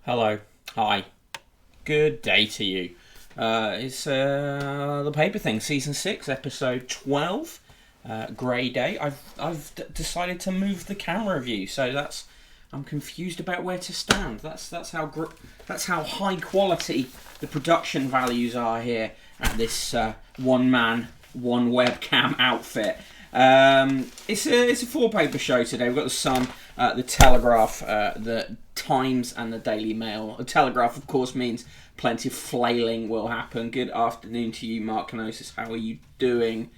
Hello. Hi. Good day to you. It's the Paper Thing, Season 6, Episode 12. Grey Day. I've decided to move the camera view, so I'm confused about where to stand. That's how high quality the production values are here at this one man, one webcam outfit. It's a four paper show today. We've got the Sun, the Telegraph, the Times, and the Daily Mail. The Telegraph, of course, means plenty of flailing will happen. Good afternoon to you, Mark Canosis. How are you doing?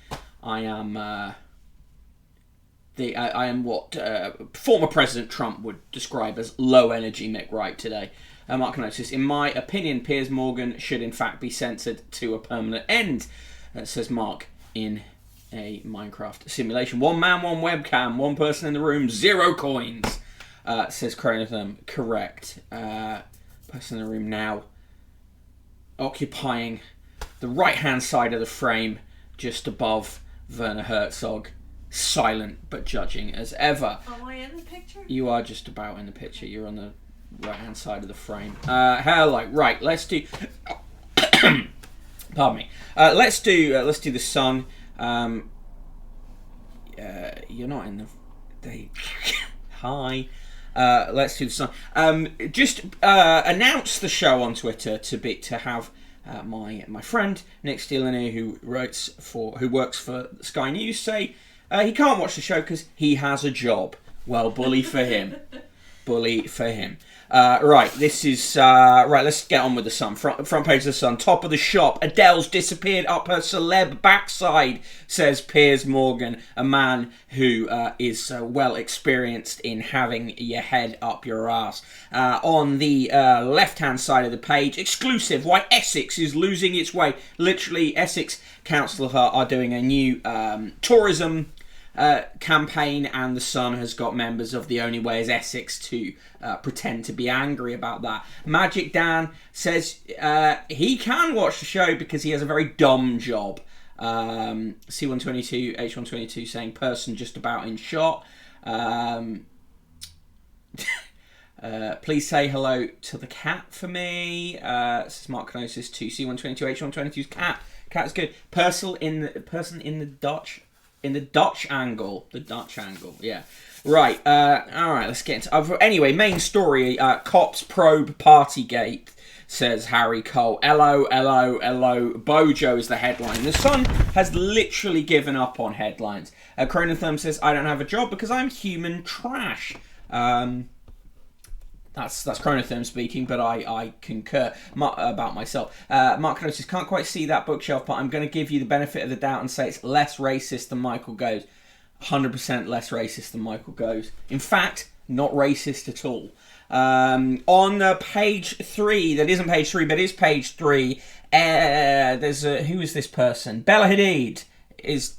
I am what former President Trump would describe as low energy Mick Wright today. Mark Canosis, in my opinion, Piers Morgan should in fact be censored to a permanent end, says Mark in a Minecraft simulation. One man, one webcam, one person in the room, 0 coins, says Chronotherm. Correct. Person in the room now occupying the right-hand side of the frame, just above Werner Herzog, silent but judging as ever. Am I in the picture? You are just about in the picture. You're on the right-hand side of the frame. Hello. Right, let's do... Pardon me. Let's do the Sun. You're not in the... Hi. Let's do the Sun. Just announce the show on Twitter to have my friend Nick Steelany, who works for Sky News, say he can't watch the show because he has a job. Well, bully for him. Bully for him. Right, this is... right, let's get on with the Sun. Front page of the Sun. Top of the shop. Adele's disappeared up her celeb backside, says Piers Morgan, a man who is well experienced in having your head up your ass. On the left-hand side of the page, exclusive, why Essex is losing its way. Literally, Essex Council are doing a new tourism campaign, and the Sun has got members of The Only Way is Essex to pretend to be angry about that. Magic Dan says he can watch the show because he has a very dumb job. C122, H122 saying person just about in shot. Please say hello to the cat for me. Says Mark Canosis to C122, H122's cat. Cat is good. Person in the Dutch. In the Dutch angle. The Dutch angle, yeah. Right, alright, let's get into... Anyway, main story, cops probe Partygate, says Harry Cole. Hello, Bojo is the headline. The Sun has literally given up on headlines. Chronotherm says, I don't have a job because I'm human trash. That's Chronotherm speaking, but I concur about myself. Mark Canosis, can't quite see that bookshelf, but I'm going to give you the benefit of the doubt and say it's less racist than Michael Goes. 100% less racist than Michael Goes. In fact, not racist at all. On page 3, that isn't page 3, but is page 3, there's who is this person? Bella Hadid is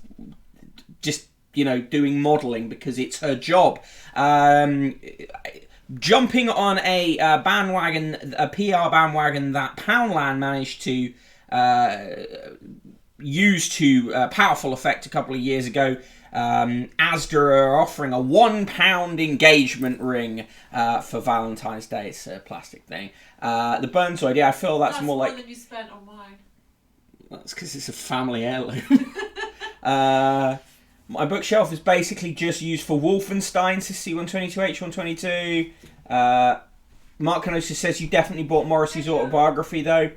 just, doing modelling because it's her job. Jumping on a bandwagon, a PR bandwagon that Poundland managed to use to powerful effect a couple of years ago. Asda are offering a £1 engagement ring for Valentine's Day. It's a plastic thing. The Burnzoid, yeah, I feel that's more like... more than you spent on mine. That's because it's a family heirloom. My bookshelf is basically just used for Wolfenstein, says C122, H122. Mark Canosis says you definitely bought Morrissey's autobiography, though.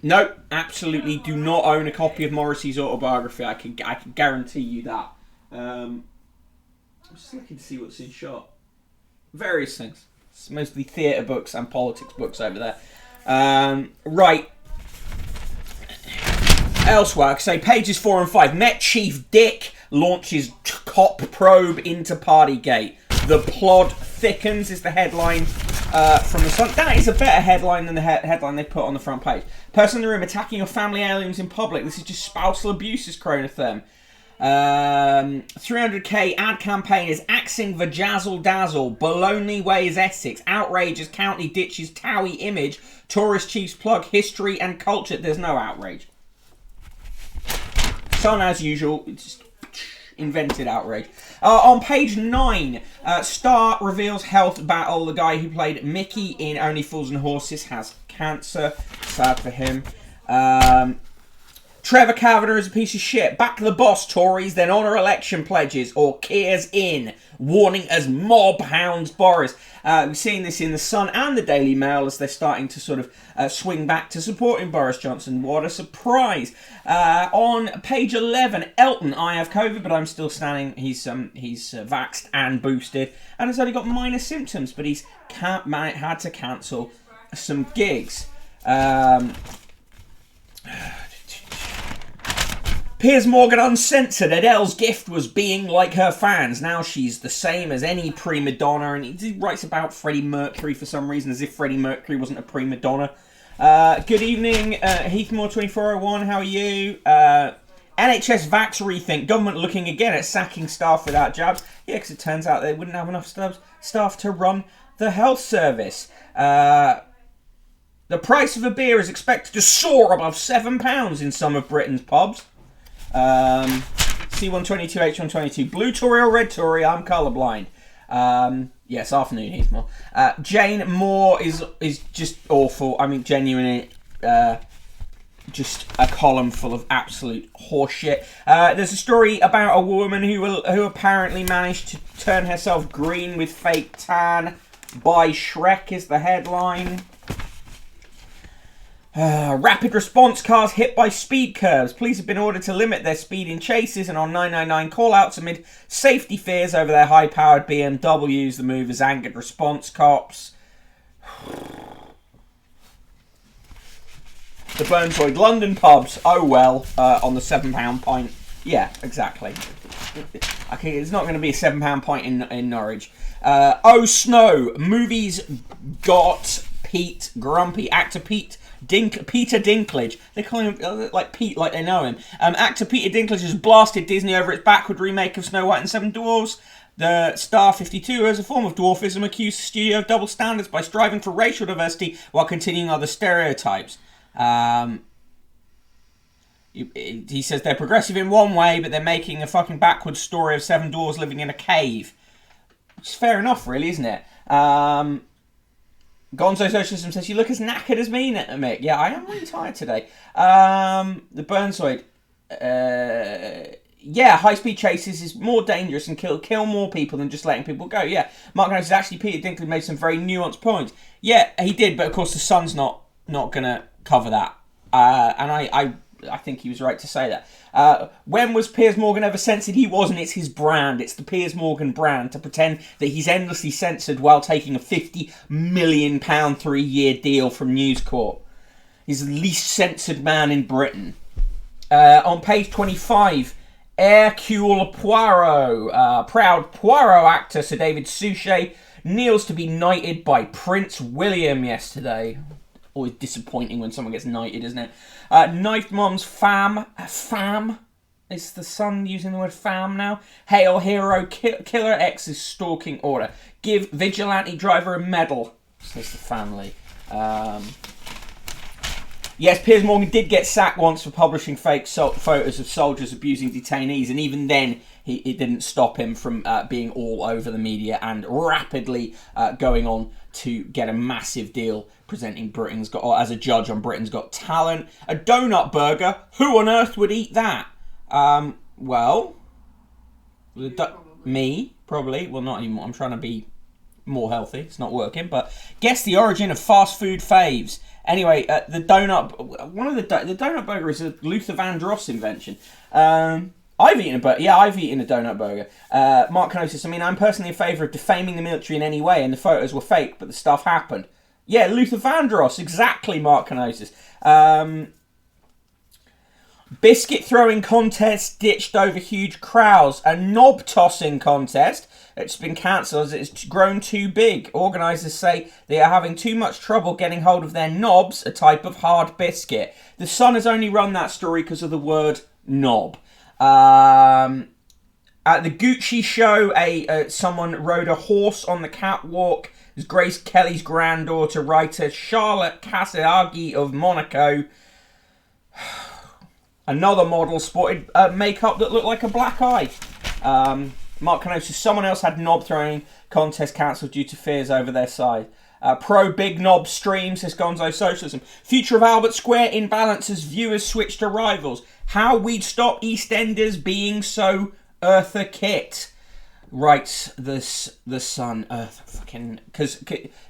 No, absolutely do not own a copy of Morrissey's autobiography. I can guarantee you that. I'm just looking to see what's in shot. Various things. It's mostly theatre books and politics books over there. Right. Elsewhere, say pages 4 and 5. Met Chief Dick launches cop probe into Partygate. The plot thickens is the headline from the Sun. That is a better headline than the headline they put on the front page. Person in the room attacking your family heirlooms in public. This is just spousal abuse, is Chronotherm. 300k ad campaign is axing the Jazzle Dazzle. Bologna Ways Essex. Outrage as county ditches Towie image. Tourist chiefs plug history and culture. There's no outrage. Sun, as usual, Invented outrage. On page 9, Star reveals health battle. The guy who played Mickey in Only Fools and Horses has cancer. Sad for him. Trevor Kavanagh is a piece of shit. Back the boss, Tories, then honour election pledges, or Keir's in. Warning as mob hounds Boris. We've seen this in The Sun and the Daily Mail as they're starting to sort of swing back to supporting Boris Johnson. What a surprise. On page 11, Elton, I have COVID, but I'm still standing. He's vaxxed and boosted, and has only got minor symptoms, but he's had to cancel some gigs. Piers Morgan uncensored. Adele's gift was being like her fans. Now she's the same as any prima donna. And he writes about Freddie Mercury for some reason, as if Freddie Mercury wasn't a prima donna. Good evening, Heathmore2401. How are you? NHS vax rethink. Government looking again at sacking staff without jabs. Yeah, because it turns out they wouldn't have enough staff to run the health service. The price of a beer is expected to soar above £7 in some of Britain's pubs. C122, H122, blue Tory or red Tory, I'm colourblind. Yes, afternoon, Heathmore. Jane Moore is just awful. I mean, genuinely, just a column full of absolute horseshit. There's a story about a woman who apparently managed to turn herself green with fake tan by Shrek is the headline. Rapid response cars hit by speed curves. Police have been ordered to limit their speed in chases and on 999 call-outs amid safety fears over their high-powered BMWs. The move has angered response cops. The Burnside London pubs. Oh well, on the £7 pint. Yeah, exactly. Okay, it's not going to be a £7 pint in Norwich. Oh Snow. Movies got Pete Grumpy. Actor Peter Dinklage. They call him like Pete, like they know him. Actor Peter Dinklage has blasted Disney over its backward remake of Snow White and Seven Dwarfs. The Star 52, as a form of dwarfism, accused the studio of double standards by striving for racial diversity while continuing other stereotypes. He says they're progressive in one way, but they're making a fucking backwards story of seven dwarves living in a cave. Which is fair enough, really, isn't it? Gonzo Socialism says, you look as knackered as me, Mick. Yeah, I am really tired today. The Burnside. Yeah, high-speed chases is more dangerous and kill more people than just letting people go. Yeah, Mark knows actually Peter Dinklage made some very nuanced points. Yeah, he did, but of course the Sun's not going to cover that. And I think he was right to say that. When was Piers Morgan ever censored? He wasn't. It's his brand. It's the Piers Morgan brand to pretend that he's endlessly censored while taking a £50 million 3-year deal from News Corp. He's the least censored man in Britain. On page 25, Hercule Poirot. Proud Poirot actor Sir David Suchet kneels to be knighted by Prince William yesterday. Always disappointing when someone gets knighted, isn't it? Knifed Mom's fam. Fam? Is the Sun using the word fam now? Hail hero, Killer X's stalking order. Give vigilante driver a medal, says the family. Yes, Piers Morgan did get sacked once for publishing fake photos of soldiers abusing detainees, and even then it didn't stop him from being all over the media and rapidly going on to get a massive deal presenting as a judge on Britain's Got Talent. A donut burger? Who on earth would eat that? Well, me, probably. Well, not anymore. I'm trying to be more healthy. It's not working. But guess the origin of fast food faves. Anyway, the donut burger is a Luther Vandross invention. I've eaten a donut burger. Mark Canosis, I mean, I'm personally in favour of defaming the military in any way, and the photos were fake, but the stuff happened. Yeah, Luther Vandross, exactly, Mark Canosis. Biscuit throwing contest ditched over huge crowds. A knob tossing contest. It's been cancelled as it's grown too big. Organisers say they are having too much trouble getting hold of their knobs, a type of hard biscuit. The Sun has only run that story because of the word knob. At the Gucci show, someone rode a horse on the catwalk. It was Grace Kelly's granddaughter, writer Charlotte Casiraghi of Monaco. Another model sported makeup that looked like a black eye. Mark Canosa, someone else had knob throwing contest cancelled due to fears over their side. Pro Big Knob streams, says Gonzo Socialism. Future of Albert Square in balance as viewers switch to rivals. How we'd stop EastEnders being so Eartha Kitt. Writes the Sun. Fucking...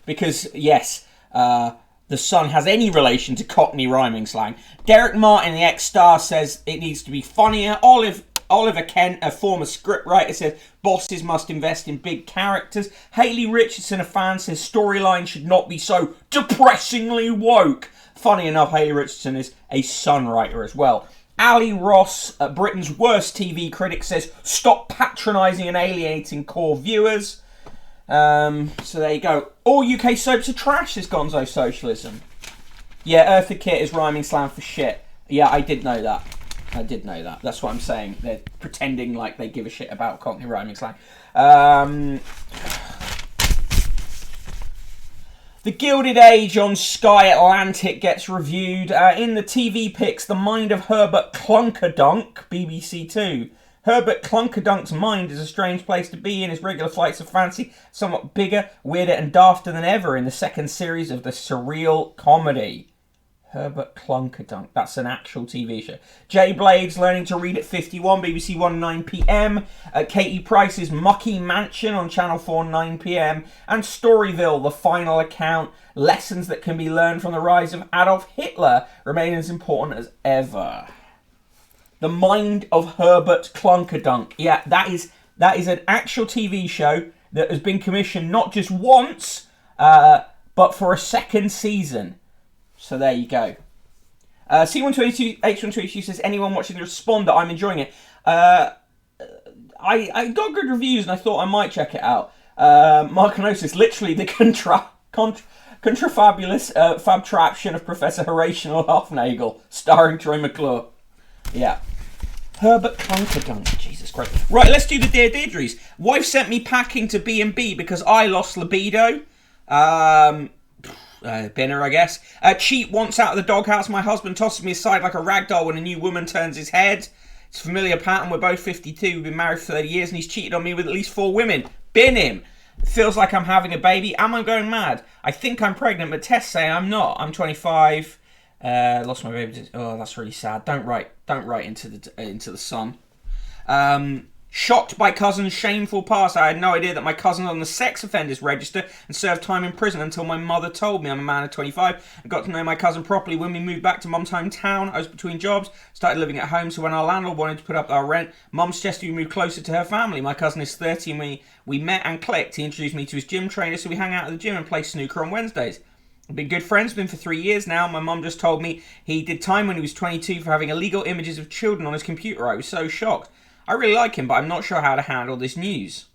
Because, yes... the Sun has any relation to Cockney rhyming slang. Derek Martin, the ex-star, says it needs to be funnier. Oliver Kent, a former scriptwriter, says bosses must invest in big characters. Hayley Richardson, a fan, says storyline should not be so depressingly woke. Funny enough, Hayley Richardson is a Sun writer as well. Ali Ross, Britain's worst TV critic, says stop patronising and alienating core viewers. So there you go. All UK soaps are trash, says Gonzo Socialism. Yeah, Eartha Kitt is rhyming slang for shit. Yeah, I did know that. That's what I'm saying. They're pretending like they give a shit about Cockney rhyming slang. The Gilded Age on Sky Atlantic gets reviewed. In the TV picks, The Mind of Herbert Clunkerdunk, BBC Two. Herbert Clunkerdunk's mind is a strange place to be in his regular flights of fancy, somewhat bigger, weirder and dafter than ever in the second series of the surreal comedy. Herbert Clunkerdunk, that's an actual TV show. Jay Blades learning to read at 51, BBC One 9pm. Katie Price's Mucky Mansion on Channel 4 9pm. And Storyville, the final account. Lessons that can be learned from the rise of Adolf Hitler remain as important as ever. The Mind of Herbert Clunkerdunk. Yeah, that is an actual TV show that has been commissioned not just once, but for a second season. So there you go. C122, H122 says, anyone watching the Responder, I'm enjoying it. I got good reviews and I thought I might check it out. Markanosis, literally the contrafabulous fabtraction of Professor Horatio Hoffnagel, starring Troy McClure. Yeah. Herbert Clunkerdunk. Jesus Christ. Right, let's do the Dear Deirdres. Wife sent me packing to B&B because I lost libido. Binner, I guess. Cheat once out of the doghouse. My husband tosses me aside like a rag doll when a new woman turns his head. It's a familiar pattern. We're both 52. We've been married for 30 years and he's cheated on me with at least 4 women. Bin him. It feels like I'm having a baby. Am I going mad? I think I'm pregnant, but tests say I'm not. I'm 25. Lost my baby. Oh, that's really sad. Don't write into the Sun. Shocked by cousin's shameful past. I had no idea that my cousin was on the sex offenders register and served time in prison until my mother told me. I'm a man of 25 and got to know my cousin properly when we moved back to mum's hometown. I was between jobs, started living at home, so when our landlord wanted to put up our rent, mum suggested we move closer to her family. My cousin is 30 and we met and clicked. He introduced me to his gym trainer, so we hang out at the gym and play snooker on Wednesdays. We've been good friends, been for 3 years now. My mum just told me he did time when he was 22 for having illegal images of children on his computer. I was so shocked. I really like him, but I'm not sure how to handle this news.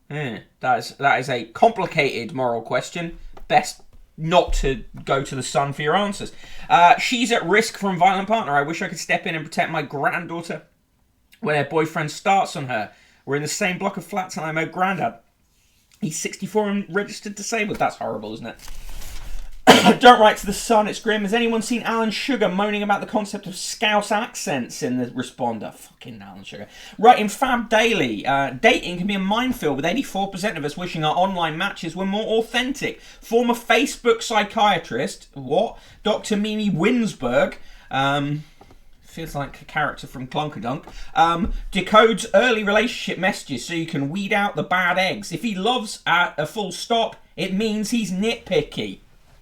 That is a complicated moral question. Best not to go to the Sun for your answers. She's at risk from violent partner. I wish I could step in and protect my granddaughter when her boyfriend starts on her. We're in the same block of flats and I'm her granddad. He's 64 and registered disabled. That's horrible, isn't it? Don't write to the Sun, it's grim. Has anyone seen Alan Sugar moaning about the concept of Scouse accents in the Responder? Fucking Alan Sugar. Right, in Fab Daily, dating can be a minefield with 84% of us wishing our online matches were more authentic. Former Facebook psychiatrist, Dr. Mimi Winsberg, feels like a character from Clunkerdunk, decodes early relationship messages so you can weed out the bad eggs. If he loves at a full stop, it means he's nitpicky.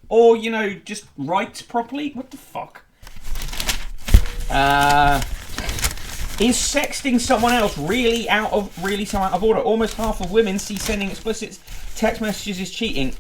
Or, just writes properly. What the fuck? Is sexting someone else really so out of order? Almost half of women see sending explicit text messages as cheating.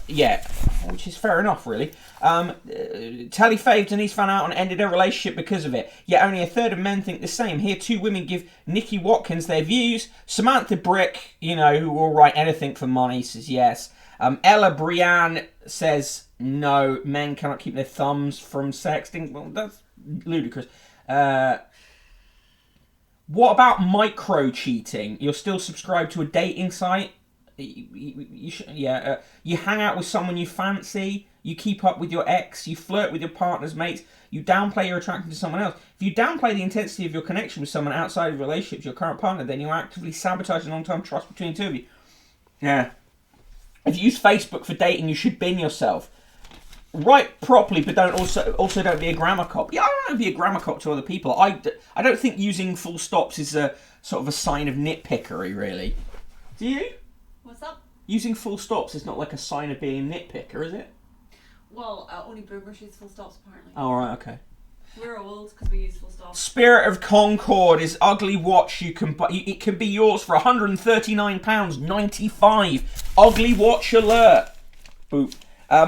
Yeah, which is fair enough, really. Tally Fave, Denise found out and ended her relationship because of it. Yet only a third of men think the same. Here, 2 women give Nikki Watkins their views. Samantha Brick, who will write anything for money, says yes. Ella Brienne says no, men cannot keep their thumbs from sexting. Well, that's ludicrous. What about micro-cheating? You're still subscribed to a dating site? You hang out with someone you fancy. You keep up with your ex. You flirt with your partner's mates. You downplay your attraction to someone else. If you downplay the intensity of your connection with someone outside of a relationship to your current partner, then you actively sabotage the long-term trust between the two of you. Yeah. If you use Facebook for dating, you should bin yourself. Write properly, but also don't be a grammar cop. Yeah, I don't want to be a grammar cop to other people. I don't think using full stops is a sort of a sign of nitpickery, really. Do you? What's up? Using full stops is not like a sign of being a nitpicker, is it? Well, only boomers use full stops, apparently. Oh, right, okay. We're old because we use full stops. Spirit of Concord is ugly watch you can buy. It can be yours for £139.95. Ugly watch alert. Boop.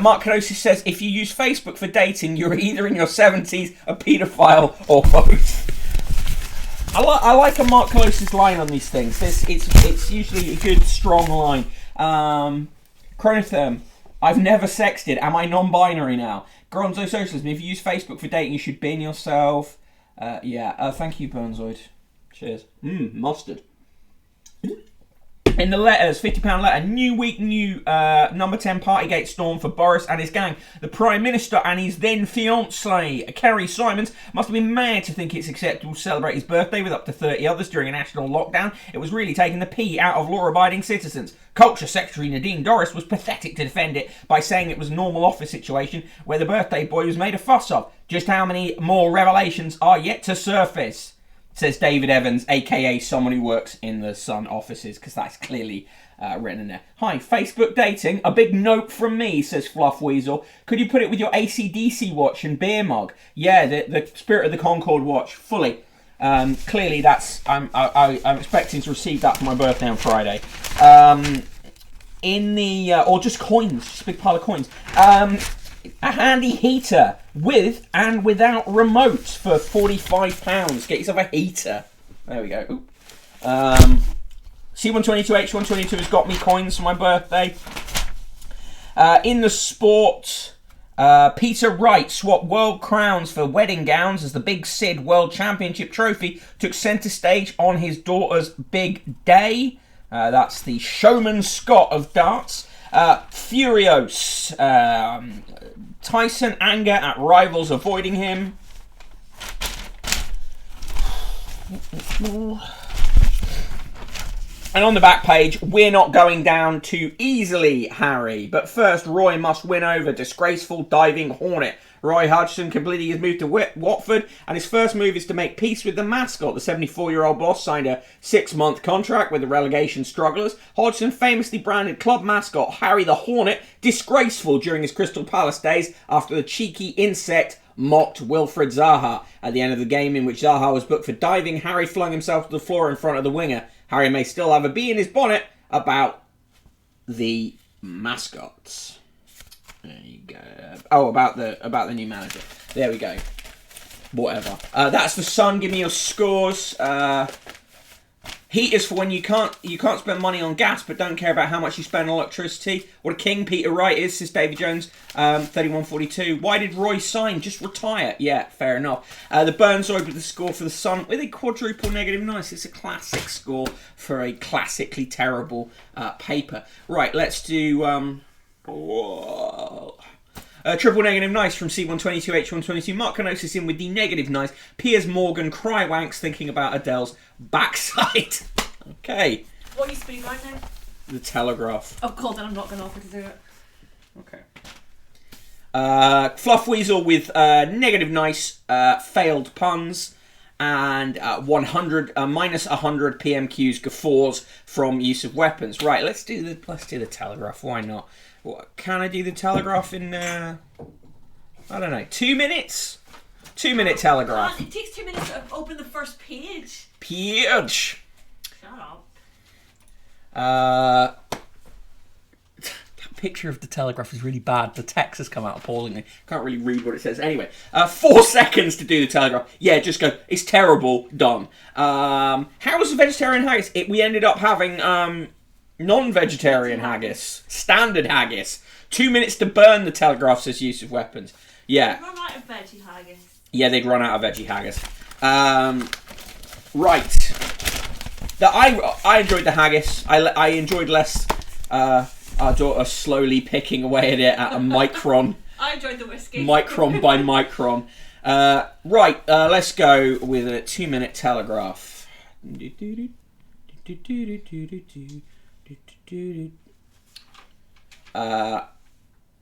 Mark Kenosis says, if you use Facebook for dating, you're either in your 70s, a paedophile, or both. I like a Mark Kenosis line on these things. It's usually a good, strong line. Chronotherm, I've never sexted. Am I non-binary now? Gronzo Socialism, if you use Facebook for dating, you should bin yourself. Thank you, Burnzoid. Cheers. Mustard. In the letters, £50 letter, new week, new number 10 Partygate storm for Boris and his gang. The Prime Minister and his then fiancée, Kerry Simons, must have been mad to think it's acceptable to celebrate his birthday with up to 30 others during a national lockdown. It was really taking the pee out of law-abiding citizens. Culture Secretary Nadine Dorries was pathetic to defend it by saying it was a normal office situation where the birthday boy was made a fuss of. Just how many more revelations are yet to surface? Says David Evans, a.k.a. someone who works in the Sun offices, because that's clearly written in there. Hi, Facebook dating. A big note from me, says Fluff Weasel. Could you put it with your AC/DC watch and beer mug? Yeah, the Spirit of the Concord watch, fully. Clearly, that's I'm expecting to receive that for my birthday on Friday. Or just coins, just a big pile of coins. A handy heater with and without remote for £45. Get yourself a heater. There we go. C122H122 has got me coins for my birthday. In the sport, Peter Wright swapped world crowns for wedding gowns as the Big Sid World Championship trophy took centre stage on his daughter's big day. That's the Showman Scott of darts. Furious. Tyson anger at rivals avoiding him. And on the back page, we're not going down too easily, Harry. But first, Roy must win over disgraceful diving Hornet. Roy Hodgson completing his move to Watford, and his first move is to make peace with the mascot. The 74-year-old boss signed a 6-month contract with the relegation strugglers. Hodgson famously branded club mascot Harry the Hornet disgraceful during his Crystal Palace days after the cheeky insect mocked Wilfred Zaha. At the end of the game in which Zaha was booked for diving, Harry flung himself to the floor in front of the winger. Harry may still have a bee in his bonnet about the mascots. There you go. Oh, about the new manager. There we go. Whatever. That's the Sun. Give me your scores. Heat is for when you can't spend money on gas, but don't care about how much you spend on electricity. What a king Peter Wright is, says David Jones. 3142. Why did Roy sign? Just retire. Yeah, fair enough. The Burnzoid with the score for the Sun with a quadruple negative nice. It's a classic score for a classically terrible paper. Right, let's do. Triple negative nice from C122H122. Mark Kenosis in with the negative nice. Piers Morgan crywanks thinking about Adele's backside. Okay. What are you speaking right now? The Telegraph. Oh god, then I'm not going to offer to do it. Okay. Fluff Weasel with negative nice failed puns. And minus 100 PMQs guffaws from use of weapons. Right, let's do the Telegraph. Why not? What, can I do the Telegraph in, I don't know, 2 minutes? 2 minute Telegraph. God, it takes 2 minutes to open the first page. Page. Shut up. That picture of the Telegraph is really bad. The text has come out appallingly. Can't really read what it says. Anyway, 4 seconds to do the Telegraph. Yeah, just go, it's terrible, done. How was the vegetarian haggis? We ended up having, non-vegetarian haggis. Standard haggis. 2 minutes to burn the Telegraph, says use of weapons. Yeah. They'd run out of veggie haggis. Yeah, they'd run out of veggie haggis. Right. I enjoyed the haggis. I enjoyed less Our daughter slowly picking away at it at a micron. I enjoyed the whiskey. Micron by micron. Right, let's go with a 2-minute telegraph.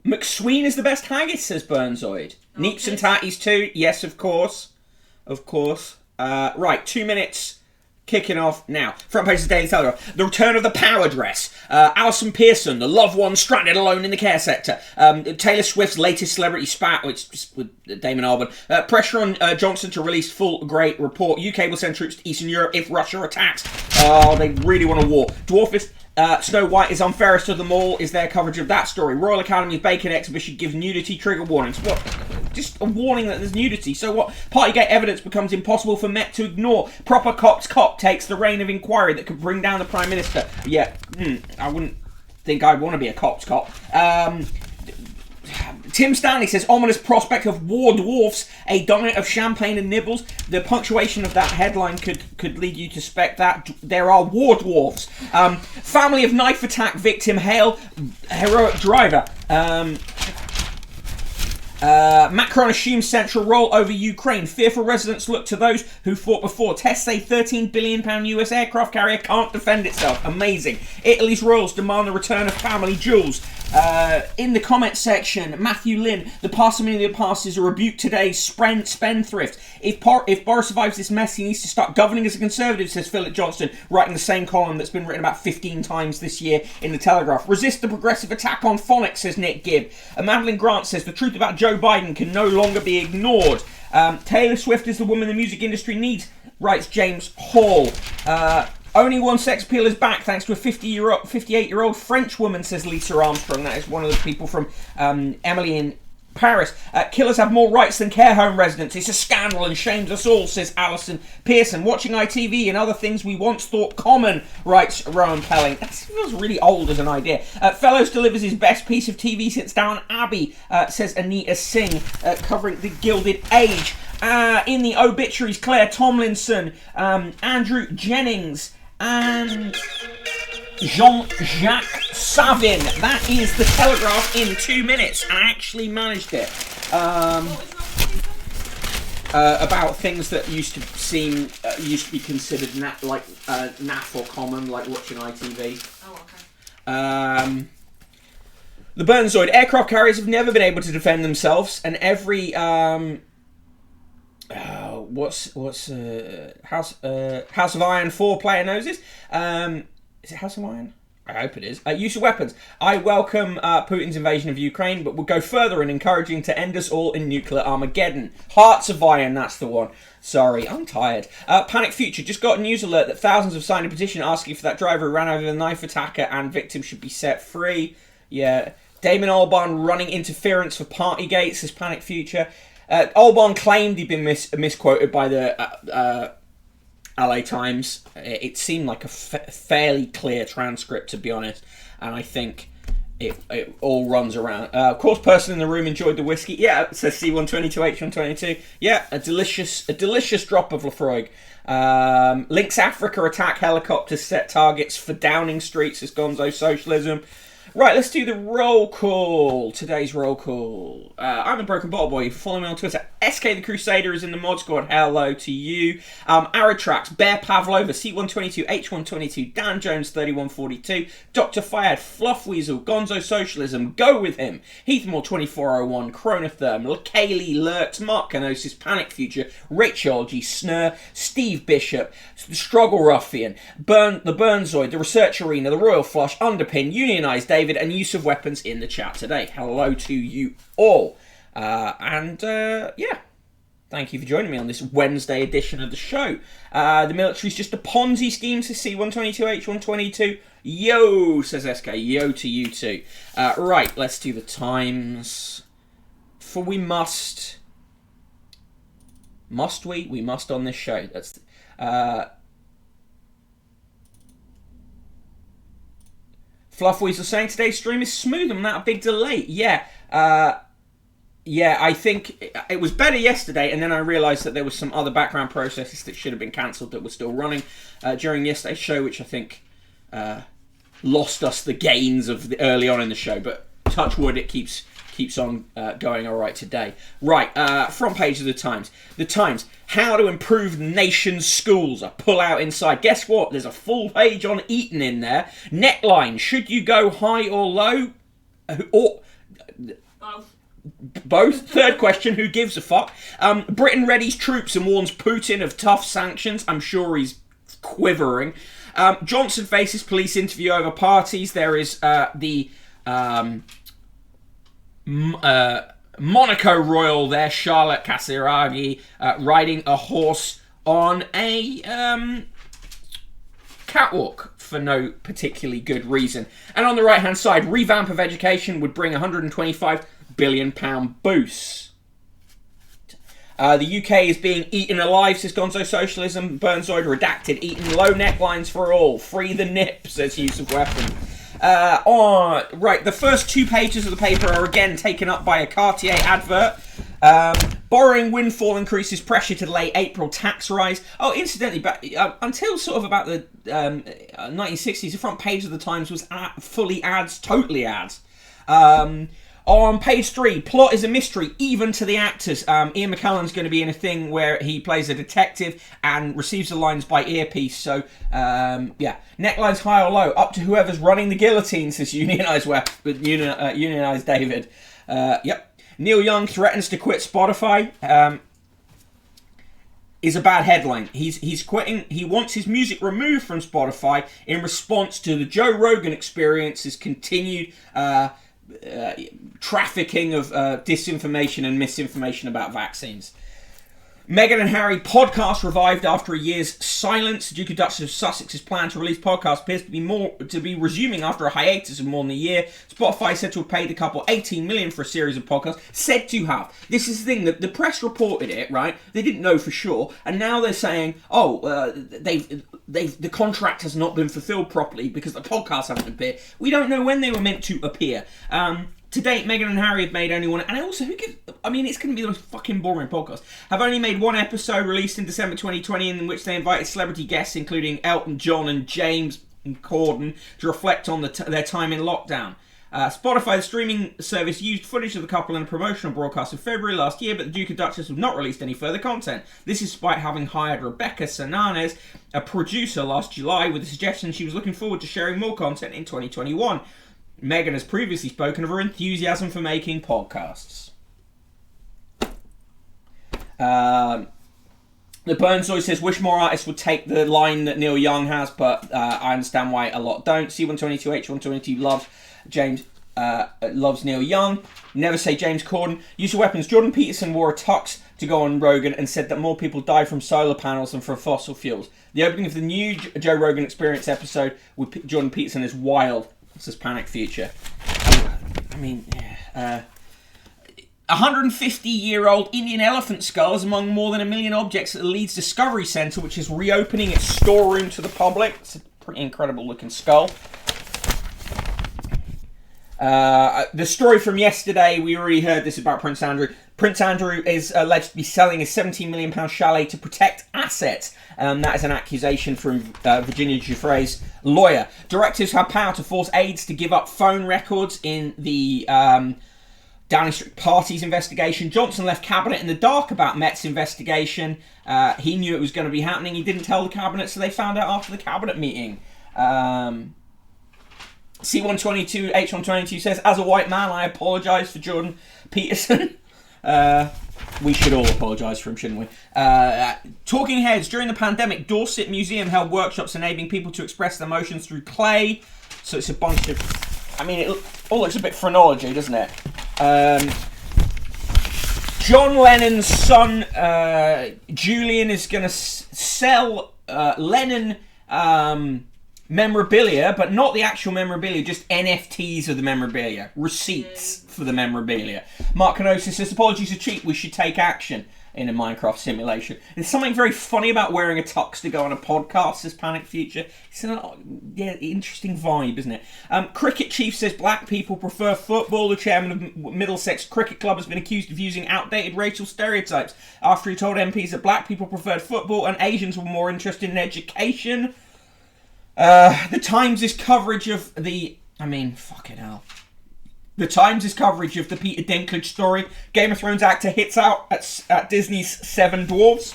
McSween is the best haggis, says Burnzoid. Oh, Neeps and Tatties too. Yes, of course. Of course. Right, 2 minutes. Kicking off now. Front page of the Daily Telegraph. The return of the power dress. Alison Pearson, the loved one stranded alone in the care sector. Taylor Swift's latest celebrity spat, which is with Damon Albarn. Pressure on Johnson to release full great report. UK will send troops to Eastern Europe if Russia attacks. Oh, they really want a war. Dwarfist. Snow White is unfairest of them all, is their coverage of that story. Royal Academy's Bacon exhibition gives nudity trigger warnings. What? Just a warning that there's nudity. So what? Partygate evidence becomes impossible for Met to ignore. Proper cop's cop takes the reign of inquiry that could bring down the Prime Minister. Yeah, I wouldn't think I'd want to be a cop's cop. Tim Stanley says, ominous prospect of war dwarfs, a diet of champagne and nibbles. The punctuation of that headline could lead you to suspect that there are war dwarfs. Family of knife attack victim hail heroic driver. Macron assumes central role over Ukraine. Fearful residents look to those who fought before. Tests say £13 billion US aircraft carrier can't defend itself. Amazing. Italy's royals demand the return of family jewels. In the comment section, Matthew Lynn, the parsimony of the past is a rebuke today's spendthrift. If Boris survives this mess, he needs to start governing as a Conservative, says Philip Johnston, writing the same column that's been written about 15 times this year in the Telegraph. Resist the progressive attack on phonics, says Nick Gibb. Madeline Grant says the truth about Joe Biden can no longer be ignored. Taylor Swift is the woman the music industry needs, writes James Hall. Only one sex appeal is back thanks to a 58-year-old French woman, says Lisa Armstrong. That is one of the people from Emily in Paris. Killers have more rights than care home residents. It's a scandal and shames us all, says Alison Pearson. Watching ITV and other things we once thought common, writes Rowan Pelling. That feels really old as an idea. Fellows delivers his best piece of TV since Down Abbey, says Anita Singh, covering the Gilded Age. In the obituaries, Claire Tomlinson, Andrew Jennings, and Jean-Jacques Savin. That is the Telegraph in 2 minutes. I actually managed it. About things that used to be considered naff or common, like watching ITV. Oh, okay. The Burnzoid aircraft carriers have never been able to defend themselves, and every House of Iron 4-player knows this. Is it House of Iron? I hope it is. Use of weapons. I welcome Putin's invasion of Ukraine, but will go further in encouraging to end us all in nuclear Armageddon. Hearts of Iron, that's the one. Sorry, I'm tired. Panic Future just got a news alert that thousands have signed a petition asking for that driver who ran over the knife attacker and victim should be set free. Yeah. Damon Albarn running interference for Partygate, says Panic Future. Albarn claimed he'd been misquoted by the LA Times. It seemed like a fairly clear transcript, to be honest, and I think it all runs around. Of course, person in the room enjoyed the whiskey. Yeah, it says C122H122. Yeah, a delicious drop of Lafroig. Lynx Africa attack helicopters set targets for Downing Street, says Gonzo Socialism. Right, let's do the roll call. Today's roll call. I'm the Broken Bottle Boy. Follow me on Twitter. SK the Crusader is in the mod squad. Hello to you. Arrow Tracks, Bear Pavlova, C122, H122, Dan Jones, 3142, Dr. Fayed, Fluff Weasel, Gonzo Socialism, Go With Him, Heathmore 2401, Chronotherm, Kaylee Lurks, Mark Canosis, Panic Future, Rachel G. Snur, Steve Bishop, The Struggle Ruffian, the Burnzoid, The Research Arena, The Royal Flush, Underpin, Unionised David, and Use of Weapons in the chat today. Hello to you all. Yeah, thank you for joining me on this Wednesday edition of the show. The military's just a Ponzi scheme to C122, H122. Yo, says SK. Yo to you too. Right, let's do the times. For we must. Must we? We must on this show. That's. Fluff Weasel saying today's stream is smooth and without a big delay. Yeah. Yeah, I think it was better yesterday, and then I realised that there was some other background processes that should have been cancelled that were still running during yesterday's show, which I think lost us the gains of early on in the show, but touch wood, it keeps on going all right today. Right, front page of the Times. The Times, how to improve the nation's schools. A pull out inside. Guess what? There's a full page on Eton in there. Neckline, should you go high or low? Or both. Third question, who gives a fuck? Britain readies troops and warns Putin of tough sanctions. I'm sure he's quivering. Johnson faces police interview over parties. There is the Monaco royal there, Charlotte Casiraghi, riding a horse on a catwalk for no particularly good reason. And on the right hand side, revamp of education would bring £125 billion boost. The UK is being eaten alive, says Gonzo Socialism. Burnzoid redacted, eating low necklines for all. Free the nip, says Use of Weapon. Right, the first 2 pages of the paper are again taken up by a Cartier advert. Borrowing windfall increases pressure to delay April tax rise. Oh, incidentally, but until sort of about the 1960s, the front page of the Times was fully ads, totally ads. On page 3, plot is a mystery, even to the actors. Ian McKellen's going to be in a thing where he plays a detective and receives the lines by earpiece. So, yeah. Necklines high or low, up to whoever's running the guillotine, says Unionised David. Yep. Neil Young threatens to quit Spotify. Is a bad headline. He's quitting. He wants his music removed from Spotify in response to the Joe Rogan Experience's continued trafficking of disinformation and misinformation about vaccines. Meghan and Harry podcast revived after a year's silence. Duke and Duchess of Sussex's plan to release podcasts appears to be resuming after a hiatus of more than a year. Spotify said to have paid the couple $18 million for a series of podcasts. Said to have. This is the thing, that the press reported it, right? They didn't know for sure, and now they're saying, the contract has not been fulfilled properly because the podcasts haven't appeared. We don't know when they were meant to appear. To date, Meghan and Harry have made only one... And also, it's going to be the most fucking boring podcast. Have only made one episode released in December 2020 in which they invited celebrity guests, including Elton John and James Corden, to reflect on their time in lockdown. Spotify, the streaming service, used footage of the couple in a promotional broadcast in February last year, but the Duke and Duchess have not released any further content. This is despite having hired Rebecca Sananes, a producer, last July, with the suggestion she was looking forward to sharing more content in 2021. Meghan has previously spoken of her enthusiasm for making podcasts. The Burnzoid says, wish more artists would take the line that Neil Young has, but I understand why a lot don't. C122, H122 loves Neil Young. Never say James Corden. Use of weapons. Jordan Peterson wore a tux to go on Rogan and said that more people die from solar panels than from fossil fuels. The opening of the new Joe Rogan Experience episode with Jordan Peterson is wild. Says Panic Future. 150-year-old Indian elephant skull is among more than 1 million objects at the Leeds Discovery Centre, which is reopening its storeroom to the public. It's a pretty incredible looking skull. The story from yesterday, we already heard this about Prince Andrew. Prince Andrew is alleged to be selling his £17 million chalet to protect assets. That is an accusation from Virginia Giuffre's lawyer. Directives have power to force aides to give up phone records in the Downing Street Party's investigation. Johnson left Cabinet in the dark about Met's investigation. He knew it was going to be happening. He didn't tell the Cabinet, so they found out after the Cabinet meeting. C122, H122 says, as a white man, I apologise for Jordan Peterson. We should all apologise for him, shouldn't we? Talking Heads. During the pandemic, Dorset Museum held workshops enabling people to express their emotions through clay. So it's a bunch of... it all looks a bit phrenology, doesn't it? John Lennon's son, Julian, is going to sell Lennon... memorabilia, but not the actual memorabilia, just NFTs of the memorabilia, receipts for the memorabilia. Mark Canosis says, apologies are cheap, we should take action in a Minecraft simulation. There's something very funny about wearing a tux to go on a podcast, says Panic Future. It's an interesting vibe, isn't it? Cricket Chief says, black people prefer football. The chairman of Middlesex Cricket Club has been accused of using outdated racial stereotypes after he told MPs that black people preferred football and Asians were more interested in education. The Times' coverage of the... I mean, fucking hell. The Times' coverage of the Peter Dinklage story. Game of Thrones actor hits out at Disney's Seven Dwarfs.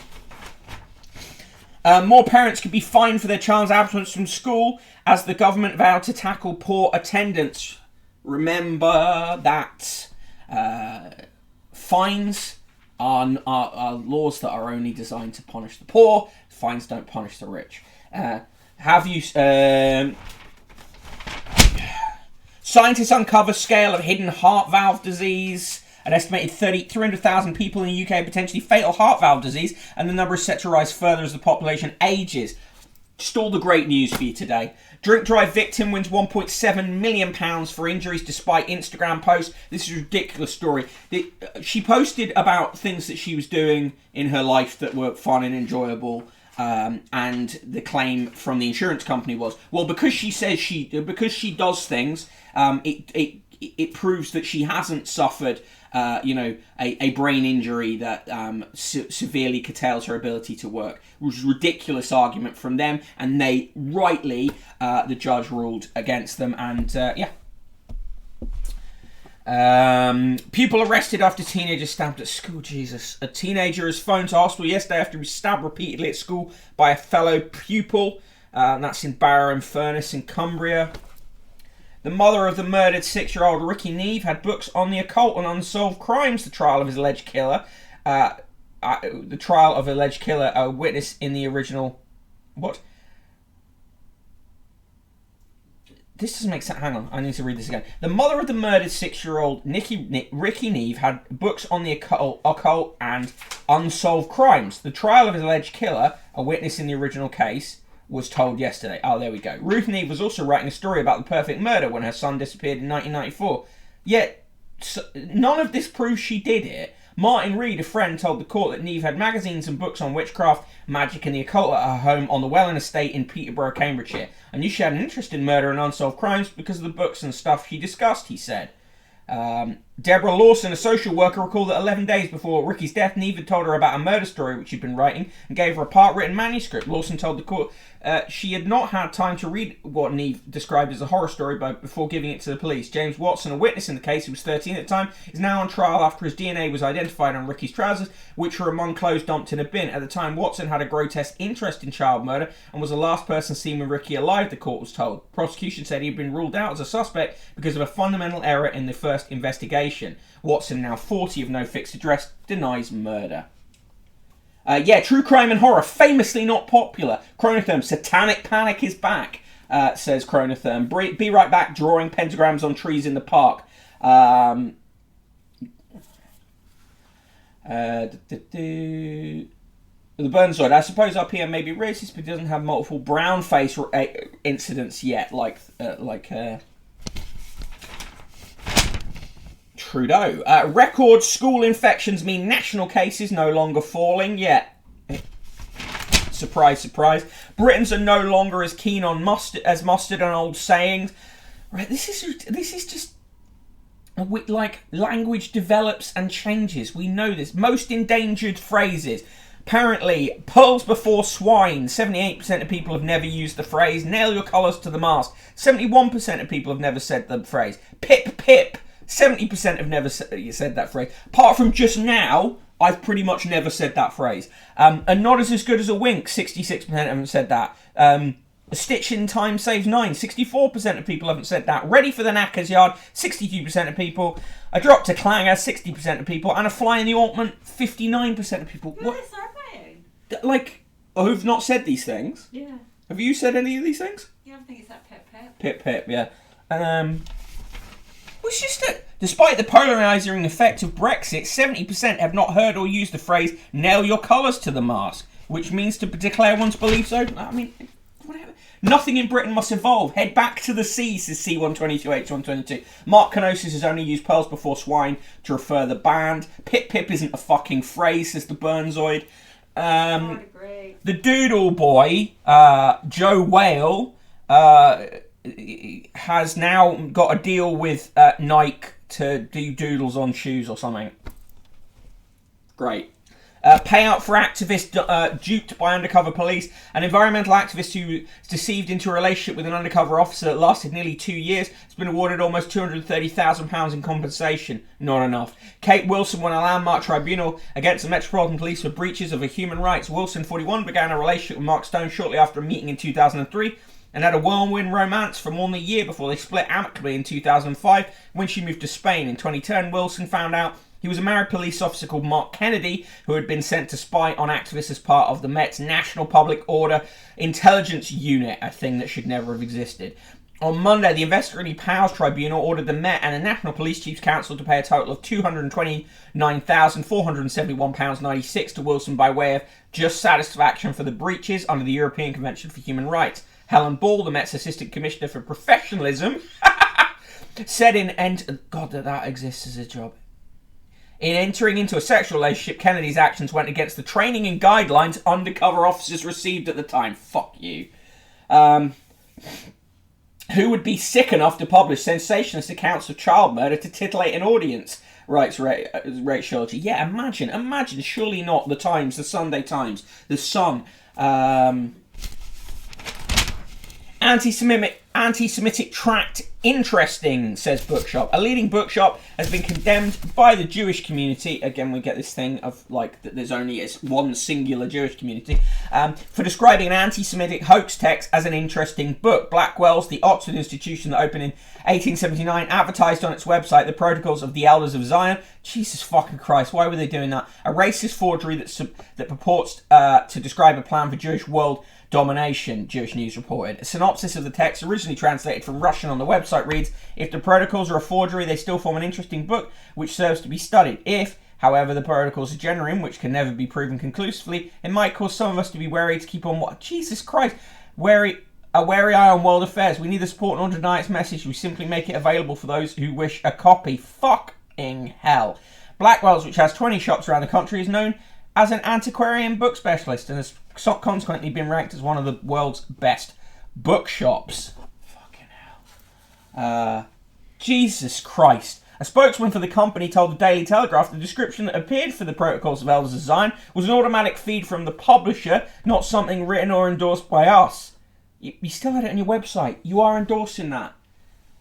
More parents could be fined for their child's absence from school as the government vowed to tackle poor attendance. Remember that fines are laws that are only designed to punish the poor. Fines don't punish the rich. Scientists uncover scale of hidden heart valve disease. An estimated 300,000 people in the UK potentially fatal heart valve disease, and the number is set to rise further as the population ages. Just all the great news for you today. Drink drive victim wins £1.7 million for injuries despite Instagram posts. This is a ridiculous story. She posted about things that she was doing in her life that were fun and enjoyable. And the claim from the insurance company was, well, because she does things, it proves that she hasn't suffered, a brain injury that severely curtails her ability to work. It was a ridiculous argument from them, and they rightly, the judge ruled against them, and pupil arrested after teenager stabbed at school. Jesus. A teenager is phoned to hospital yesterday after he was stabbed repeatedly at school by a fellow pupil. And that's in Barrow-in-Furness in Cumbria. The mother of the murdered 6-year-old Ricky Neve had books on the occult and unsolved crimes. The trial of his alleged killer. A witness in the original... What? This doesn't make sense. Hang on, I need to read this again. The mother of the murdered 6-year-old Ricky Neve had books on the occult and unsolved crimes. The trial of his alleged killer, a witness in the original case, was told yesterday. Oh, there we go. Ruth Neve was also writing a story about the perfect murder when her son disappeared in 1994. Yet, none of this proves she did it. Martin Reed, a friend, told the court that Neve had magazines and books on witchcraft, magic and the occult at her home on the Welland estate in Peterborough, Cambridgeshire. I knew she had an interest in murder and unsolved crimes because of the books and stuff she discussed, he said. Deborah Lawson, a social worker, recalled that 11 days before Ricky's death, Neve had told her about a murder story which she'd been writing and gave her a part-written manuscript. Lawson told the court she had not had time to read what Neve described as a horror story before giving it to the police. James Watson, a witness in the case who was 13 at the time, is now on trial after his DNA was identified on Ricky's trousers, which were among clothes dumped in a bin. At the time, Watson had a grotesque interest in child murder and was the last person seen with Ricky alive, the court was told. Prosecution said he had been ruled out as a suspect because of a fundamental error in the first investigation. Watson, now 40 of no fixed address, denies murder. True crime and horror, famously not popular. Chronotherm, Satanic Panic is back, says Chronotherm. Be right back, drawing pentagrams on trees in the park. The Burnzoid, I suppose our PM may be racist, but doesn't have multiple brown face incidents yet, like Trudeau. Record school infections mean national cases no longer falling yet. Surprise, surprise. Britons are no longer as keen on mustard and old sayings. Right, this is just like language develops and changes. We know this. Most endangered phrases. Apparently, pearls before swine. 78% of people have never used the phrase. Nail your colours to the mast. 71% of people have never said the phrase. Pip pip. 70% have never said that phrase. Apart from just now, I've pretty much never said that phrase. A nod is as good as a wink. 66% haven't said that. A stitch in time saves 9. 64% of people haven't said that. Ready for the knacker's yard. 62% of people. A drop to clanger. 60% of people. And a fly in the ointment. 59% of people. What? Surveying. Like, who've not said these things? Yeah. Have you said any of these things? Yeah, I think it's that pip pip. Pip pip, yeah. It's just that, despite the polarising effect of Brexit, 70% have not heard or used the phrase, nail your colours to the mast, which means to declare one's beliefs open. I mean, whatever. Nothing in Britain must evolve. Head back to the sea, says C122H122. Mark Kenosis has only used pearls before swine to refer the band. Pip pip isn't a fucking phrase, says the Burnzoid. The Doodle Boy, Joe Whale, has now got a deal with Nike to do doodles on shoes or something. Great. Payout for activists duped by undercover police. An environmental activist who was deceived into a relationship with an undercover officer that lasted nearly 2 years has been awarded almost £230,000 in compensation. Not enough. Kate Wilson won a landmark tribunal against the Metropolitan Police for breaches of human rights. Wilson, 41, began a relationship with Mark Stone shortly after a meeting in 2003 and had a whirlwind romance for more than a year before they split amicably in 2005 when she moved to Spain. In 2010, Wilson found out he was a married police officer called Mark Kennedy who had been sent to spy on activists as part of the Met's National Public Order Intelligence Unit, a thing that should never have existed. On Monday, the Investigating Powers Tribunal ordered the Met and the National Police Chiefs Council to pay a total of £229,471.96 to Wilson by way of just satisfaction for the breaches under the European Convention for Human Rights. Helen Ball, the Met's Assistant Commissioner for Professionalism, said God, that exists as a job. In entering into a sexual relationship, Kennedy's actions went against the training and guidelines undercover officers received at the time. Fuck you. Who would be sick enough to publish sensationalist accounts of child murder to titillate an audience? Writes Rachel. Yeah, imagine. Surely not the Times, the Sunday Times, the Sun. Anti-Semitic tract interesting, says Bookshop. A leading bookshop has been condemned by the Jewish community. Again, we get this thing of like that there's only one singular Jewish community for describing an anti-Semitic hoax text as an interesting book. Blackwell's, the Oxford institution that opened in 1879, advertised on its website the Protocols of the Elders of Zion. Jesus fucking Christ, why were they doing that? A racist forgery that purports to describe a plan for Jewish world domination, Jewish News reported. A synopsis of the text, originally translated from Russian on the website, reads, if the protocols are a forgery, they still form an interesting book which serves to be studied. If, however, the protocols are genuine, which can never be proven conclusively, it might cause some of us to be wary to keep on what? Jesus Christ! A wary eye on world affairs. We neither support nor deny its message. We simply make it available for those who wish a copy. Fucking hell. Blackwell's, which has 20 shops around the country, is known as an antiquarian book specialist and has consequently been ranked as one of the world's best bookshops. Fucking hell. Jesus Christ. A spokesman for the company told the Daily Telegraph the description that appeared for the Protocols of Elders of Zion was an automatic feed from the publisher, not something written or endorsed by us. You still had it on your website. You are endorsing that.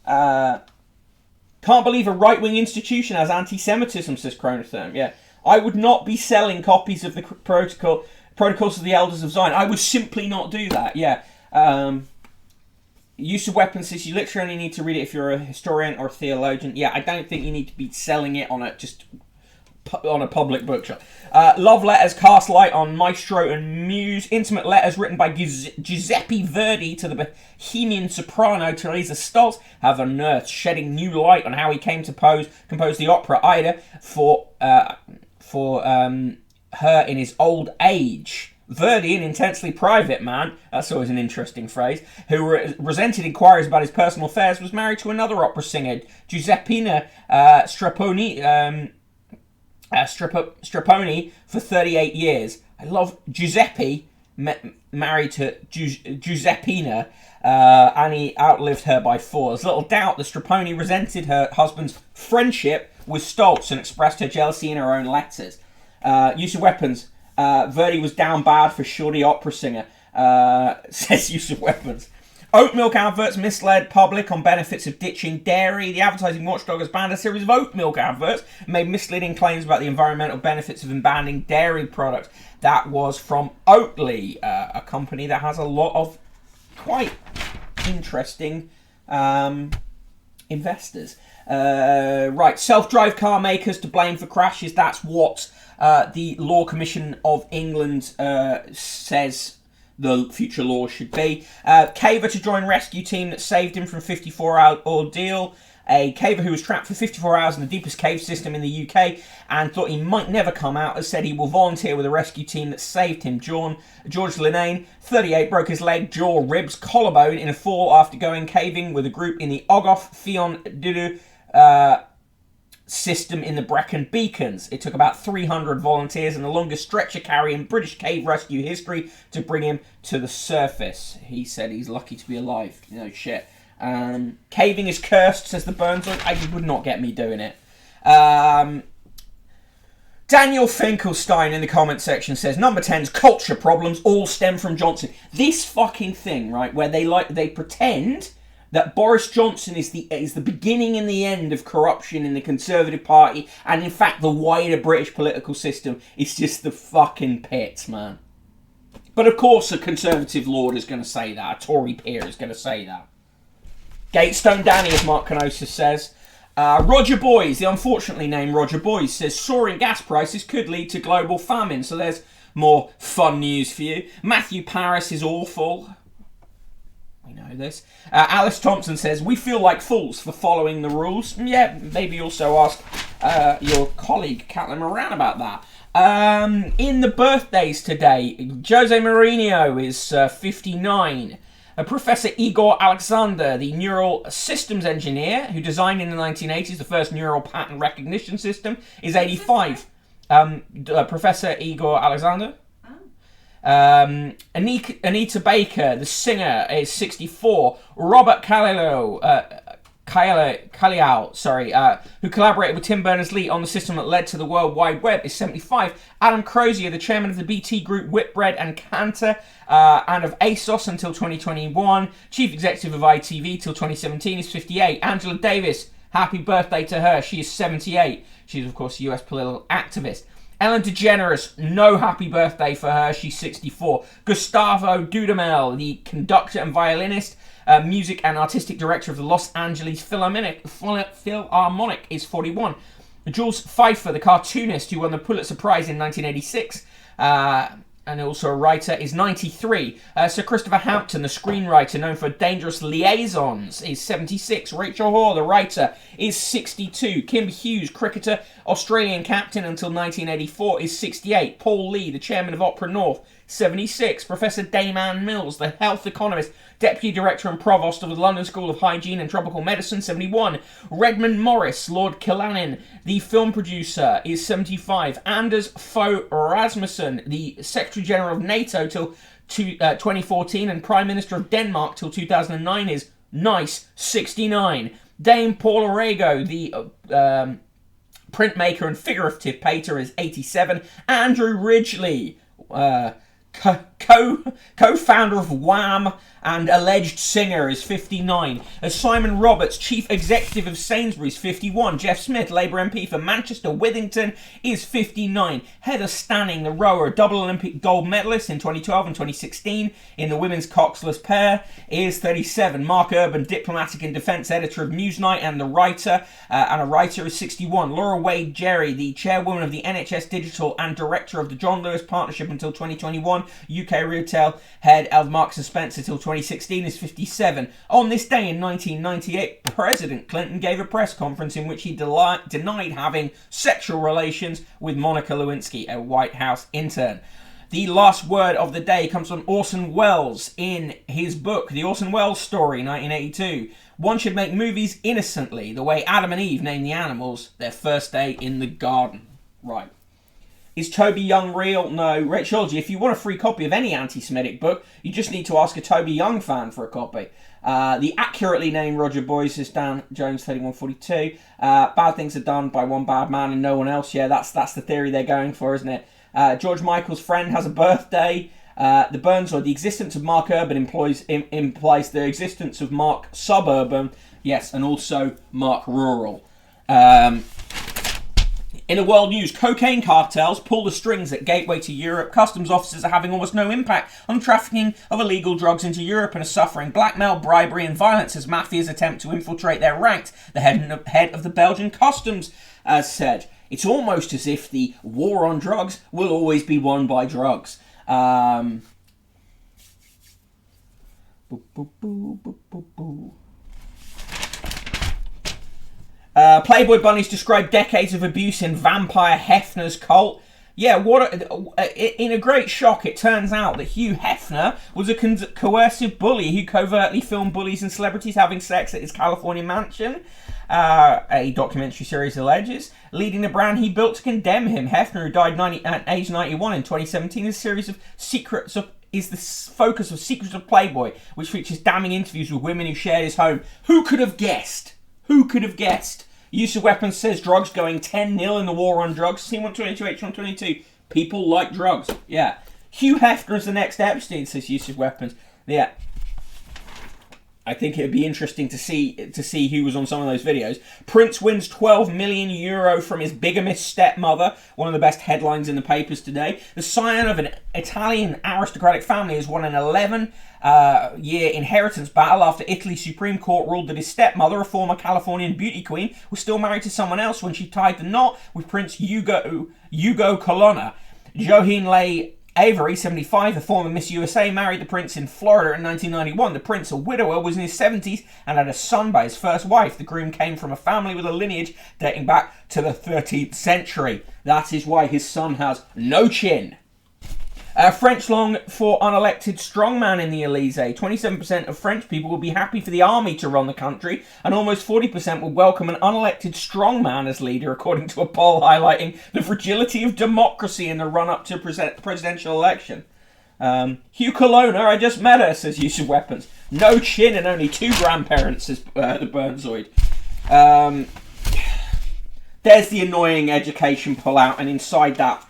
Can't believe a right-wing institution has anti-Semitism, says Chronotherm. Yeah. I would not be selling copies of the Protocols of the Elders of Zion. I would simply not do that, yeah. Use of weapons says you literally only need to read it if you're a historian or a theologian. Yeah, I don't think you need to be selling it on a public bookshop. Love letters cast light on Maestro and Muse. Intimate letters written by Giuseppe Verdi to the Bohemian soprano Teresa Stoltz have unearthed, shedding new light on how he came to compose the opera Ida for her in his old age. Verdi, an intensely private man, that's always an interesting phrase, who resented inquiries about his personal affairs, was married to another opera singer, Giuseppina Straponi for 38 years. I love Giuseppe, married to Giuseppina, and he outlived her by 4. There's little doubt that Straponi resented her husband's friendship with Stoltz and expressed her jealousy in her own letters. Use of weapons. Verdi was down bad for shoddy opera singer, says Use of Weapons. Oat milk adverts misled public on benefits of ditching dairy. The advertising watchdog has banned a series of oat milk adverts and made misleading claims about the environmental benefits of abandoning dairy products. That was from Oatly, a company that has a lot of quite interesting investors. Right, self-drive car makers to blame for crashes. That's what the Law Commission of England says the future law should be. Caver to join rescue team that saved him from 54-hour ordeal. A caver who was trapped for 54 hours in the deepest cave system in the UK and thought he might never come out has said he will volunteer with a rescue team that saved him. George Linnane, 38, broke his leg, jaw, ribs, collarbone in a fall after going caving with a group in the Ogof Fion Didu system in the Brecon Beacons. It took about 300 volunteers and the longest stretcher carry in British cave rescue history to bring him to the surface. He said he's lucky to be alive. No shit. Caving is cursed, says the Burns. I would not get me doing it. Daniel Finkelstein in the comment section says, number 10's culture problems all stem from Johnson. This fucking thing, right, where they pretend that Boris Johnson is the beginning and the end of corruption in the Conservative Party, and in fact the wider British political system is just the fucking pits, man. But of course a Conservative lord is going to say that, a Tory peer is going to say that. Gatestone Danny, as Mark Canosa says. Roger Boys, the unfortunately named Roger Boys, says soaring gas prices could lead to global famine. So there's more fun news for you. Matthew Paris is awful. We know this. Alice Thompson says, we feel like fools for following the rules. Yeah, maybe also ask your colleague Caitlin Moran about that. In the birthdays today, Jose Mourinho is 59. Professor Igor Alexander, the neural systems engineer who designed in the 1980s the first neural pattern recognition system, is 85. Professor Igor Alexander. Anita Baker, the singer, is 64. Robert Kaliau, who collaborated with Tim Berners-Lee on the system that led to the World Wide Web, is 75. Adam Crozier, the chairman of the BT Group, Whitbread and Cantor, and of ASOS until 2021, chief executive of ITV till 2017, is 58. Angela Davis, happy birthday to her, she is 78. She's, of course, a US political activist. Ellen DeGeneres, no happy birthday for her, she's 64. Gustavo Dudamel, the conductor and violinist, music and artistic director of the Los Angeles Philharmonic, is 41. Jules Pfeiffer, the cartoonist who won the Pulitzer Prize in 1986, and also a writer, is 93. Sir Christopher Hampton, the screenwriter known for Dangerous Liaisons, is 76. Rachel Hoare, the writer, is 62. Kim Hughes, cricketer, Australian captain until 1984, is 68. Paul Lee, the chairman of Opera North, 76. Professor Dayman Mills, the health economist, Deputy Director and Provost of the London School of Hygiene and Tropical Medicine, 71. Redmond Morris, Lord Killanin, the film producer, is 75. Anders Fogh Rasmussen, the Secretary General of NATO till 2014 and Prime Minister of Denmark till 2009, is nice, 69. Dame Paula Rego, the printmaker and figurative painter, is 87. Andrew Ridgeley, co-founder of Wham and alleged singer, is 59. Simon Roberts, chief executive of Sainsbury's, 51. Jeff Smith, Labour MP for Manchester Withington, is 59. Heather Stanning, the rower, double Olympic gold medalist in 2012 and 2016 in the women's coxless pair, is 37. Mark Urban, diplomatic and defence editor of Newsnight and a writer, is 61. Laura Wade Jerry, the chairwoman of the NHS Digital and director of the John Lewis Partnership until 2021, UK retail head of Marks & Spencer till 2016, is 57. On this day in 1998, President Clinton gave a press conference in which he denied having sexual relations with Monica Lewinsky, a White House intern. The last word of the day comes from Orson Welles in his book, The Orson Welles Story, 1982. One should make movies innocently, the way Adam and Eve named the animals their first day in the garden. Right. Is Toby Young real? No. Rachel, if you want a free copy of any anti-Semitic book, you just need to ask a Toby Young fan for a copy. The accurately named Roger Boys is Dan Jones 3142. Bad things are done by one bad man and no one else. Yeah, that's the theory they're going for, isn't it? George Michael's friend has a birthday. The Burns, or the existence of Mark Urban implies the existence of Mark Suburban. Yes, and also Mark Rural. In the world news, cocaine cartels pull the strings at gateway to Europe. Customs officers are having almost no impact on trafficking of illegal drugs into Europe and are suffering blackmail, bribery and violence as mafias attempt to infiltrate their ranks. The head of the Belgian customs said, it's almost as if the war on drugs will always be won by drugs. Playboy bunnies describe decades of abuse in vampire Hefner's cult. Yeah, in a great shock, it turns out that Hugh Hefner was a coercive bully who covertly filmed bullies and celebrities having sex at his California mansion. A documentary series alleges, leading the brand he built to condemn him. Hefner, who died at age 91 in 2017, is a series of is the focus of Secrets of Playboy, which features damning interviews with women who shared his home. Who could have guessed? Who could have guessed Use of weapons says drugs going 10-0 in the war on drugs. C122, H122. People like drugs. Yeah. Hugh Hefner is the next Epstein, says use of weapons. Yeah. I think it would be interesting to see who was on some of those videos. Prince wins €12 million from his bigamist stepmother. One of the best headlines in the papers today. The scion of an Italian aristocratic family has won an 11-year inheritance battle after Italy's Supreme Court ruled that his stepmother, a former Californian beauty queen, was still married to someone else when she tied the knot with Prince Ugo Colonna. Johann Leigh Avery, 75, the former Miss USA, married the prince in Florida in 1991. The prince, a widower, was in his 70s and had a son by his first wife. The groom came from a family with a lineage dating back to the 13th century. That is why his son has no chin. French long for unelected strongman in the Elysee. 27% of French people will be happy for the army to run the country, and almost 40% will welcome an unelected strongman as leader, according to a poll highlighting the fragility of democracy in the run-up to presidential election. Hugh Colonna, I just met her, says use of weapons. No chin and only 2 grandparents, says the Burnzoid. There's the annoying education pullout, and inside that,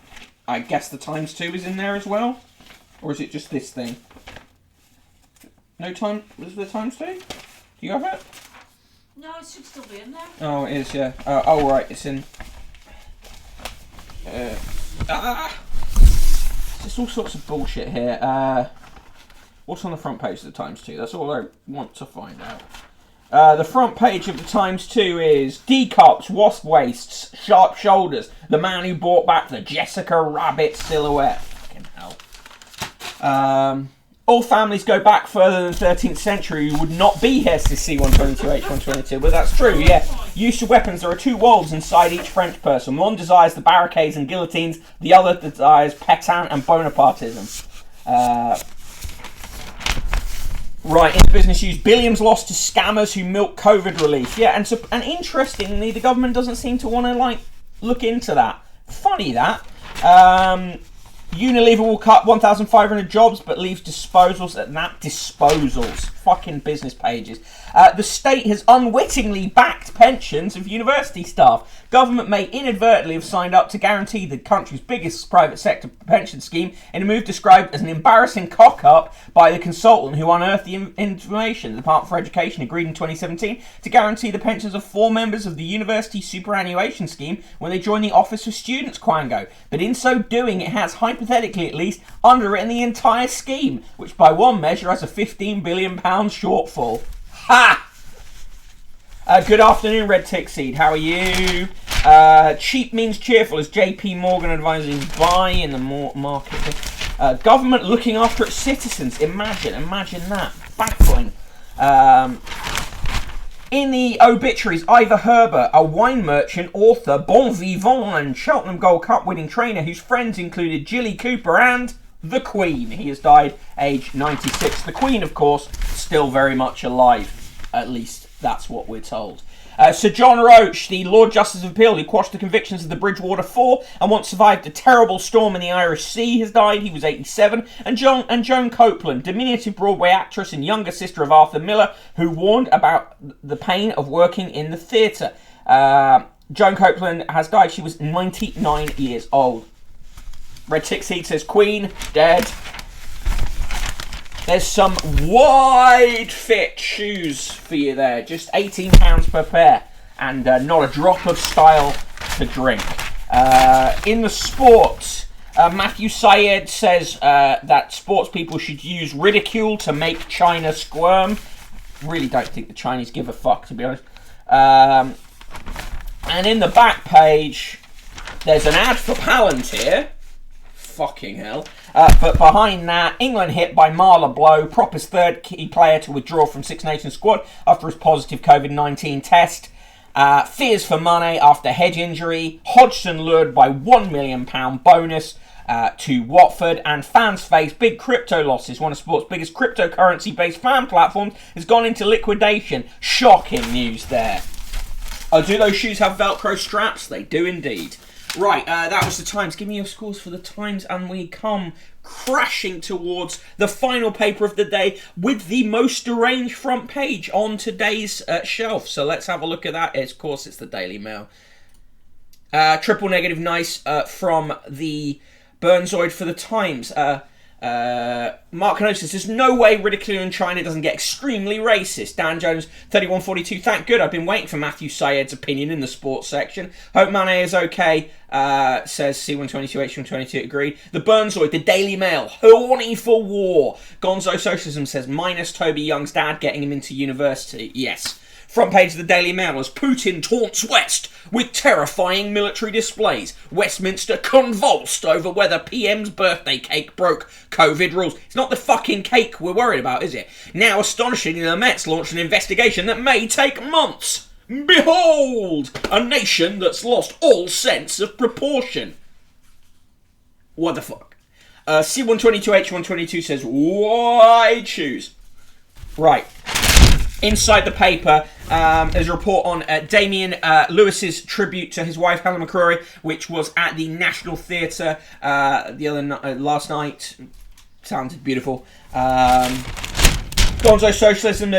I guess the times 2 is in there as well? Or is it just this thing? No time? Was there times 2? Do you have it? No, it should still be in there. Oh, it is, yeah. Oh, right, it's in... There's all sorts of bullshit here. What's on the front page of the times 2? That's all I want to find out. The front page of the Times 2 is D-cups, wasp waists, sharp shoulders. The man who brought back the Jessica Rabbit silhouette. Fucking hell. All families go back further than the 13th century. You would not be here, says C122, H122. But that's true, yeah. Use of weapons. There are 2 worlds inside each French person. One desires the barricades and guillotines. The other desires Pétain and Bonapartism. Right, into business news, billions lost to scammers who milk COVID relief. Yeah, and interestingly, the government doesn't seem to want to, look into that. Funny that. Unilever will cut 1,500 jobs, but leaves disposals at that. Disposals. Fucking business pages. The state has unwittingly backed pensions of university staff. Government may inadvertently have signed up to guarantee the country's biggest private sector pension scheme in a move described as an embarrassing cock-up by the consultant who unearthed the information. The Department for Education agreed in 2017 to guarantee the pensions of 4 members of the university superannuation scheme when they joined the Office for Students Quango. But in so doing, it has, hypothetically at least, underwritten the entire scheme, which by one measure has a £15 billion shortfall. Ha! Good afternoon, Red Tick Seed. How are you? Cheap means cheerful, as JP Morgan advising buy in the market. Government looking after its citizens. Imagine that. Baffling. In the obituaries, Ivor Herbert, a wine merchant, author, bon vivant, and Cheltenham Gold Cup winning trainer whose friends included Jilly Cooper and the Queen. He has died aged 96. The Queen, of course, still very much alive. At least that's what we're told. Sir John Roche, the Lord Justice of Appeal who quashed the convictions of the Bridgewater Four and once survived a terrible storm in the Irish Sea, has died. He was 87. And Joan Copeland, diminutive Broadway actress and younger sister of Arthur Miller, who warned about the pain of working in the theatre. Joan Copeland has died. She was 99 years old. Red Tick Seed says Queen, dead. There's some wide fit shoes for you there. Just £18 per pair. And not a drop of style to drink. In the sports, Matthew Syed says that sports people should use ridicule to make China squirm. Really don't think the Chinese give a fuck, to be honest. And in the back page, there's an ad for Palantir. Fucking hell. But behind that, England hit by Marla Blow, Proper's third key player to withdraw from Six Nations squad after his positive COVID-19 test. Fears for money after hedge injury. Hodgson lured by £1 million bonus to Watford. And fans face big crypto losses. One of sport's biggest cryptocurrency-based fan platforms has gone into liquidation. Shocking news there. Oh, do those shoes have Velcro straps? They do indeed. Right, that was the Times. Give me your scores for the Times, and we come crashing towards the final paper of the day with the most deranged front page on today's shelf. So let's have a look at that. Of course, it's the Daily Mail. Triple negative nice from the Burnzoid for the Times. Mark Cano says, there's no way ridiculing China doesn't get extremely racist. Dan Jones, 3142, thank good. I've been waiting for Matthew Syed's opinion in the sports section. Hope Mane is okay, says C122, H122, agreed. The Burnzoid, the Daily Mail, horny for war. Gonzo Socialism says, minus Toby Young's dad getting him into university. Yes. Front page of the Daily Mail as Putin taunts West with terrifying military displays. Westminster convulsed over whether PM's birthday cake broke COVID rules. It's not the fucking cake we're worried about, is it? Now, astonishingly, the Mets launched an investigation that may take months. Behold! A nation that's lost all sense of proportion. What the fuck? C122H122 says, why choose? Right. Inside the paper, there's a report on Damian Lewis's tribute to his wife Helen McCrory, which was at the National Theatre last night. Sounded beautiful. Gonzo Socialism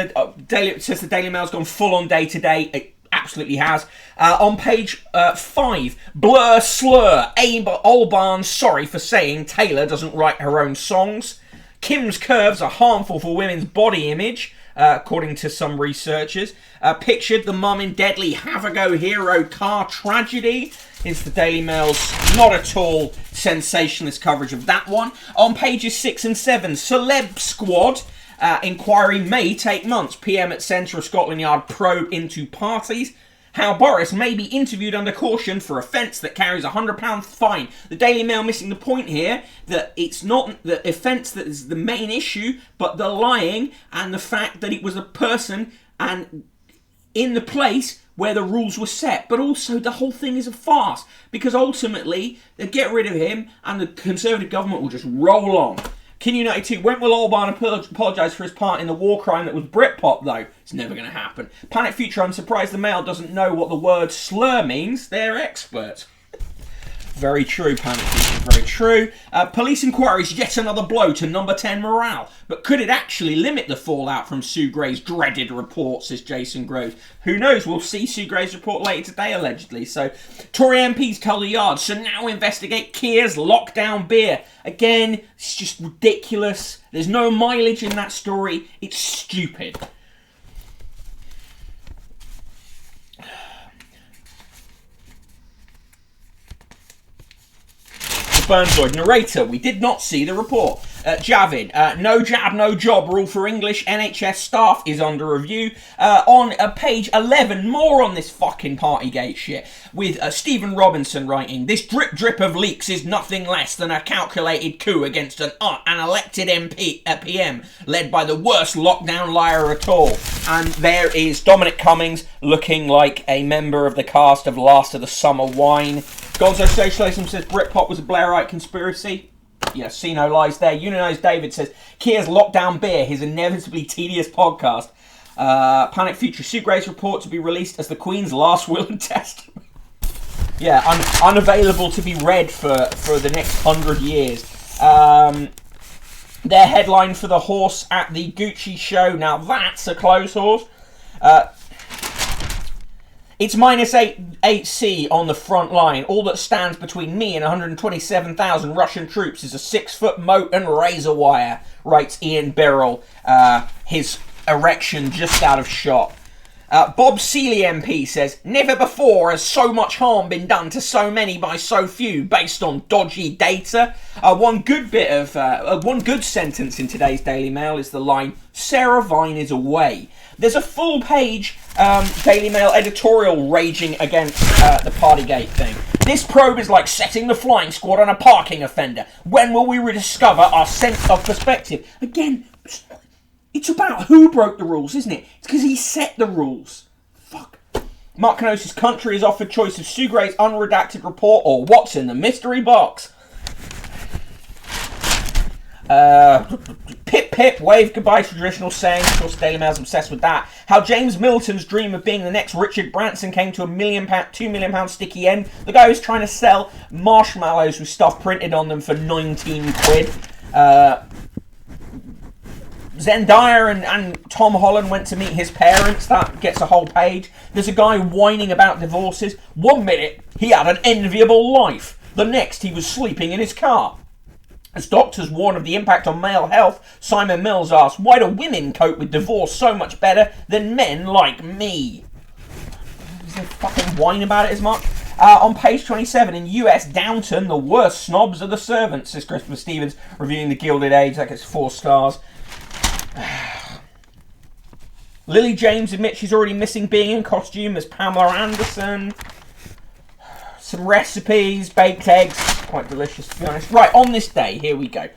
says the Daily Mail's gone full on day to day. It absolutely has. On page 5, blur slur. Abe Olbarn sorry for saying Taylor doesn't write her own songs. Kim's curves are harmful for women's body image. According to some researchers. Pictured the mum in deadly have-a-go hero car tragedy. Is the Daily Mail's not at all sensationalist coverage of that one. On pages 6 and 7, Celeb Squad. Inquiry may take months. PM at Centre of Scotland Yard probe into parties. How Boris may be interviewed under caution for offence that carries a £100 fine. The Daily Mail missing the point here that it's not the offence that is the main issue, but the lying and the fact that it was a person and in the place where the rules were set. But also the whole thing is a farce because ultimately they get rid of him and the Conservative government will just roll on. King92, when will Orban apologise for his part in the war crime that was Britpop, though? It's never going to happen. Panic Future, I'm surprised the Mail doesn't know what the word slur means. They're experts. Very true, Panic Future, very true. Police inquiries, yet another blow to number 10 morale. But could it actually limit the fallout from Sue Gray's dreaded report, says Jason Groves. Who knows? We'll see Sue Gray's report later today, allegedly. So, Tory MPs tell the Yard, so now investigate Keir's lockdown beer. Again, it's just ridiculous. There's no mileage in that story. It's stupid. Burnzoid narrator, we did not see the report. Javid, no jab, no job rule for English NHS staff is under review. On page 11, more on this fucking Partygate shit, with Stephen Robinson writing, this drip of leaks is nothing less than a calculated coup against an elected PM led by the worst lockdown liar at all. And there is Dominic Cummings looking like a member of the cast of Last of the Summer Wine. Gonzo Socialism says Britpop was a Blairite conspiracy. Yeah, see no lies there. Unionized David says Keir's lockdown beer, his inevitably tedious podcast. Panic Future, Sue Gray's report to be released as the Queen's last will and testament. Yeah, unavailable to be read for the next 100 years. Their headline for the horse at the Gucci show. Now that's a close horse. It's minus 8C on the front line. All that stands between me and 127,000 Russian troops is a 6-foot moat and razor wire, writes Ian Birrell, his erection just out of shot. Bob Seeley MP says, never before has so much harm been done to so many by so few based on dodgy data. One good sentence in today's Daily Mail is the line, Sarah Vine is away. There's a full page Daily Mail editorial raging against the Partygate thing. This probe is like setting the flying squad on a parking offender. When will we rediscover our sense of perspective? Again, it's about who broke the rules, isn't it? It's because he set the rules. Fuck. Mark Canosis' country is offered choice of Sue Gray's unredacted report or what's in the mystery box. Pip Pip, wave goodbye to traditional sayings. Of course, Daily Mail's obsessed with that. How James Milton's dream of being the next Richard Branson came to £2 million sticky end. The guy was trying to sell marshmallows with stuff printed on them for 19 quid. Zendaya and Tom Holland went to meet his parents. That gets a whole page. There's a guy whining about divorces. 1 minute, he had an enviable life. The next, he was sleeping in his car. As doctors warn of the impact on male health, Simon Mills asks, why do women cope with divorce so much better than men like me? Does he fucking whine about it as much? On page 27, in US Downton, the worst snobs are the servants, says Christopher Stevens, reviewing the Gilded Age. That gets 4 stars. Lily James admits she's already missing being in costume as Pamela Anderson. Some recipes, baked eggs, quite delicious to be honest. Right, on this day, here we go.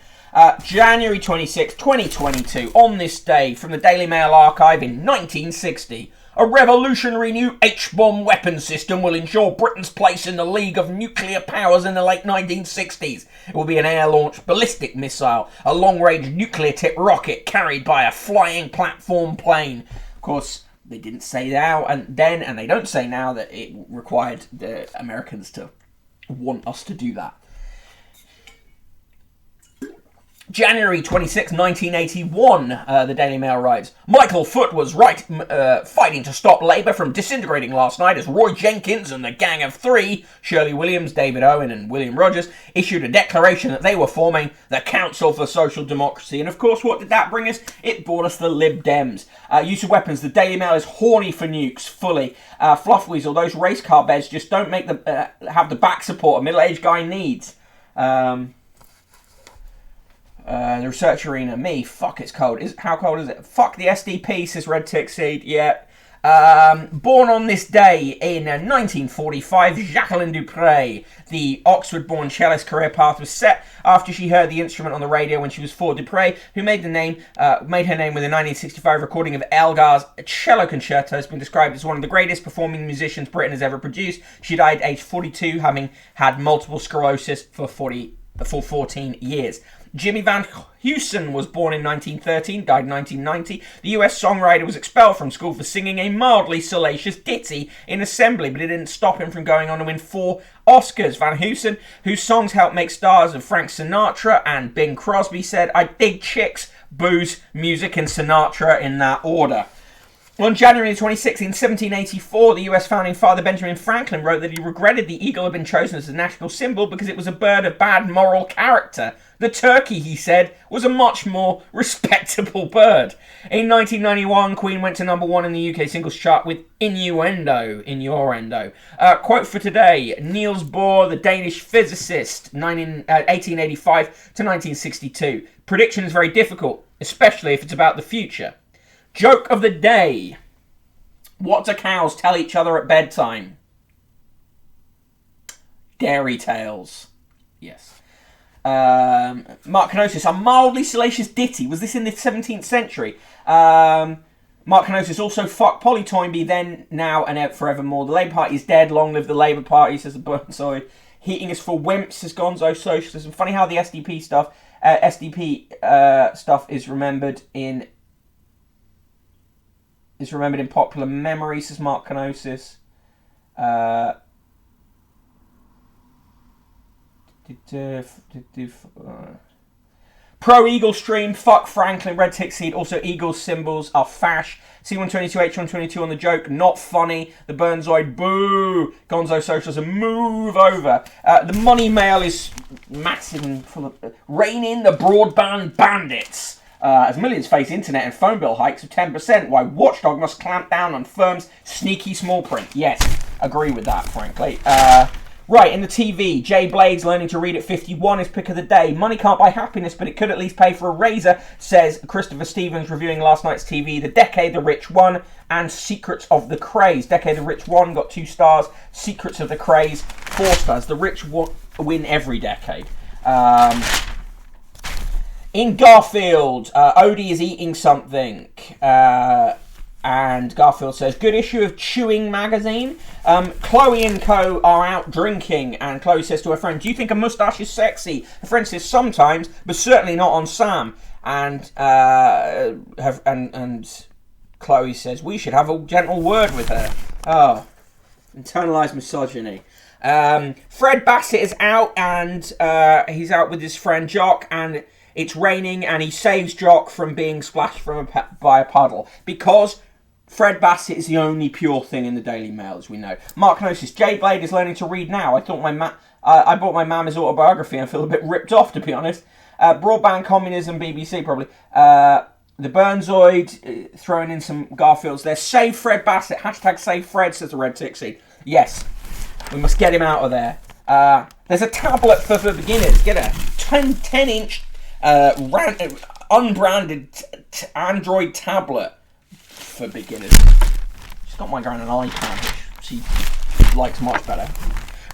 January 26, 2022, on this day, from the Daily Mail archive in 1960, a revolutionary new H-bomb weapon system will ensure Britain's place in the League of Nuclear Powers in the late 1960s. It will be an air-launched ballistic missile, a long-range nuclear-tipped rocket carried by a flying platform plane. Of course, they didn't say now and then, and they don't say now, that it required the Americans to want us to do that. January 26, 1981, the Daily Mail writes, Michael Foot was right fighting to stop Labour from disintegrating last night as Roy Jenkins and the Gang of Three, Shirley Williams, David Owen and William Rogers, issued a declaration that they were forming the Council for Social Democracy. And of course, what did that bring us? It brought us the Lib Dems. Use of weapons. The Daily Mail is horny for nukes, fully. Fluffweasel, those race car beds just don't make have the back support a middle-aged guy needs. The research arena, me, fuck it's cold. How cold is it? Fuck the SDP, says Red Tick Seed, yeah. Born on this day in 1945, Jacqueline Dupre. The Oxford-born cellist career path was set after she heard the instrument on the radio when she was 4. Dupre, who made her name with a 1965 recording of Elgar's cello concerto, has been described as one of the greatest performing musicians Britain has ever produced. She died aged 42, having had multiple sclerosis for 14 years. Jimmy Van Heusen was born in 1913, died in 1990. The US songwriter was expelled from school for singing a mildly salacious ditty in assembly, but it didn't stop him from going on to win 4 Oscars. Van Heusen, whose songs helped make stars of Frank Sinatra and Bing Crosby, said, I dig chicks, booze, music and Sinatra in that order. On January 26, in 1784, the US founding father Benjamin Franklin wrote that he regretted the eagle had been chosen as the national symbol because it was a bird of bad moral character. The turkey, he said, was a much more respectable bird. In 1991, Queen went to number 1 in the UK singles chart with Innuendo. Quote for today, Niels Bohr, the Danish physicist, 1885 to 1962. Prediction is very difficult, especially if it's about the future. Joke of the day. What do cows tell each other at bedtime? Dairy tales. Yes. Mark Kenosis, a mildly salacious ditty. Was this in the 17th century? Mark Kenosis also fuck Polly Toynbee, then, now, and forevermore. The Labour Party is dead. Long live the Labour Party, says the Burnside. Heating is for wimps, says Gonzo Socialism. Funny how the SDP stuff is remembered in popular memory, says Mark Kenosis. Pro Eagle stream, fuck Franklin, Red Tick Seed. Also, Eagles symbols are fash. C122, H122 on the joke, not funny. The Burnzoid, boo. Gonzo Socialism, move over. The Money Mail is massive and full of... rein in the broadband bandits. As millions face internet and phone bill hikes of 10%, why Watchdog must clamp down on firms' sneaky small print. Yes, agree with that, frankly. Right, in the TV, Jay Blades learning to read at 51 is pick of the day. Money can't buy happiness, but it could at least pay for a razor, says Christopher Stevens, reviewing last night's TV, The Decade the Rich Won, and Secrets of the Craze. Decade the Rich Won got 2 stars, Secrets of the Craze, 4 stars. The rich win every decade. In Garfield, Odie is eating something. And Garfield says, good issue of Chewing magazine. Chloe and co are out drinking, and Chloe says to her friend, do you think a moustache is sexy? Her friend says, sometimes, but certainly not on Sam. and Chloe says we should have a gentle word with her. Oh, internalized misogyny. Fred Bassett is out, and he's out with his friend Jock, and it's raining, and he saves Jock from being splashed by a puddle because Fred Bassett is the only pure thing in the Daily Mail, as we know. Mark Gnosis, Jay Blade is learning to read now. I thought I bought my mama's autobiography and feel a bit ripped off, to be honest. Broadband Communism, BBC probably. The Burnzoid, throwing in some Garfields there. Save Fred Bassett. Hashtag save Fred, says the Red Tixie. Yes. We must get him out of there. There's a tablet for beginners. Get a 10-inch unbranded Android tablet for beginners. She's got my gran an iPad, which she likes much better.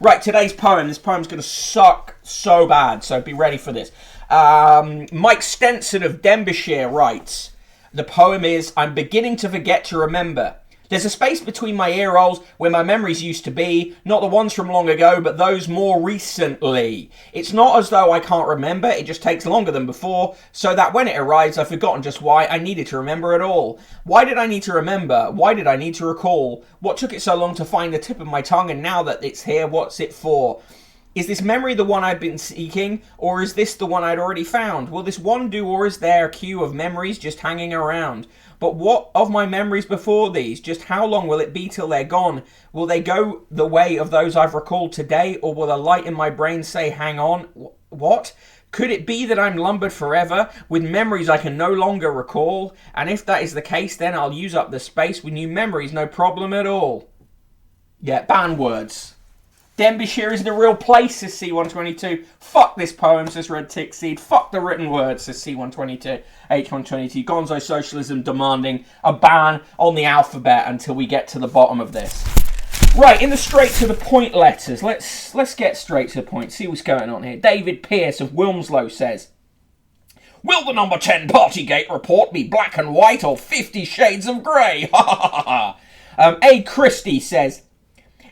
Right, today's poem. This poem's going to suck so bad, so be ready for this. Mike Stenson of Denbighshire writes, the poem is, I'm beginning to forget to remember. There's a space between my ear rolls where my memories used to be, not the ones from long ago, but those more recently. It's not as though I can't remember, it just takes longer than before, so that when it arrives, I've forgotten just why I needed to remember at all. Why did I need to remember? Why did I need to recall? What took it so long to find the tip of my tongue, and now that it's here, what's it for? Is this memory the one I've been seeking, or is this the one I'd already found? Will this one do, or is there a queue of memories just hanging around? But what of my memories before these? Just how long will it be till they're gone? Will they go the way of those I've recalled today, or will the light in my brain say, hang on, what? Could it be that I'm lumbered forever with memories I can no longer recall? And if that is the case, then I'll use up the space with new memories, no problem at all. Yeah, ban words. Denbighshire isn't a real place, says C122. Fuck this poem, says Red Tick Seed. Fuck the written word, says C122. H122. Gonzo Socialism demanding a ban on the alphabet until we get to the bottom of this. Right, in the straight to the point letters. Let's get straight to the point. See what's going on here. David Pearce of Wilmslow says, will the number 10 Partygate report be black and white or 50 shades of grey? Ha ha ha ha. A. Christie says,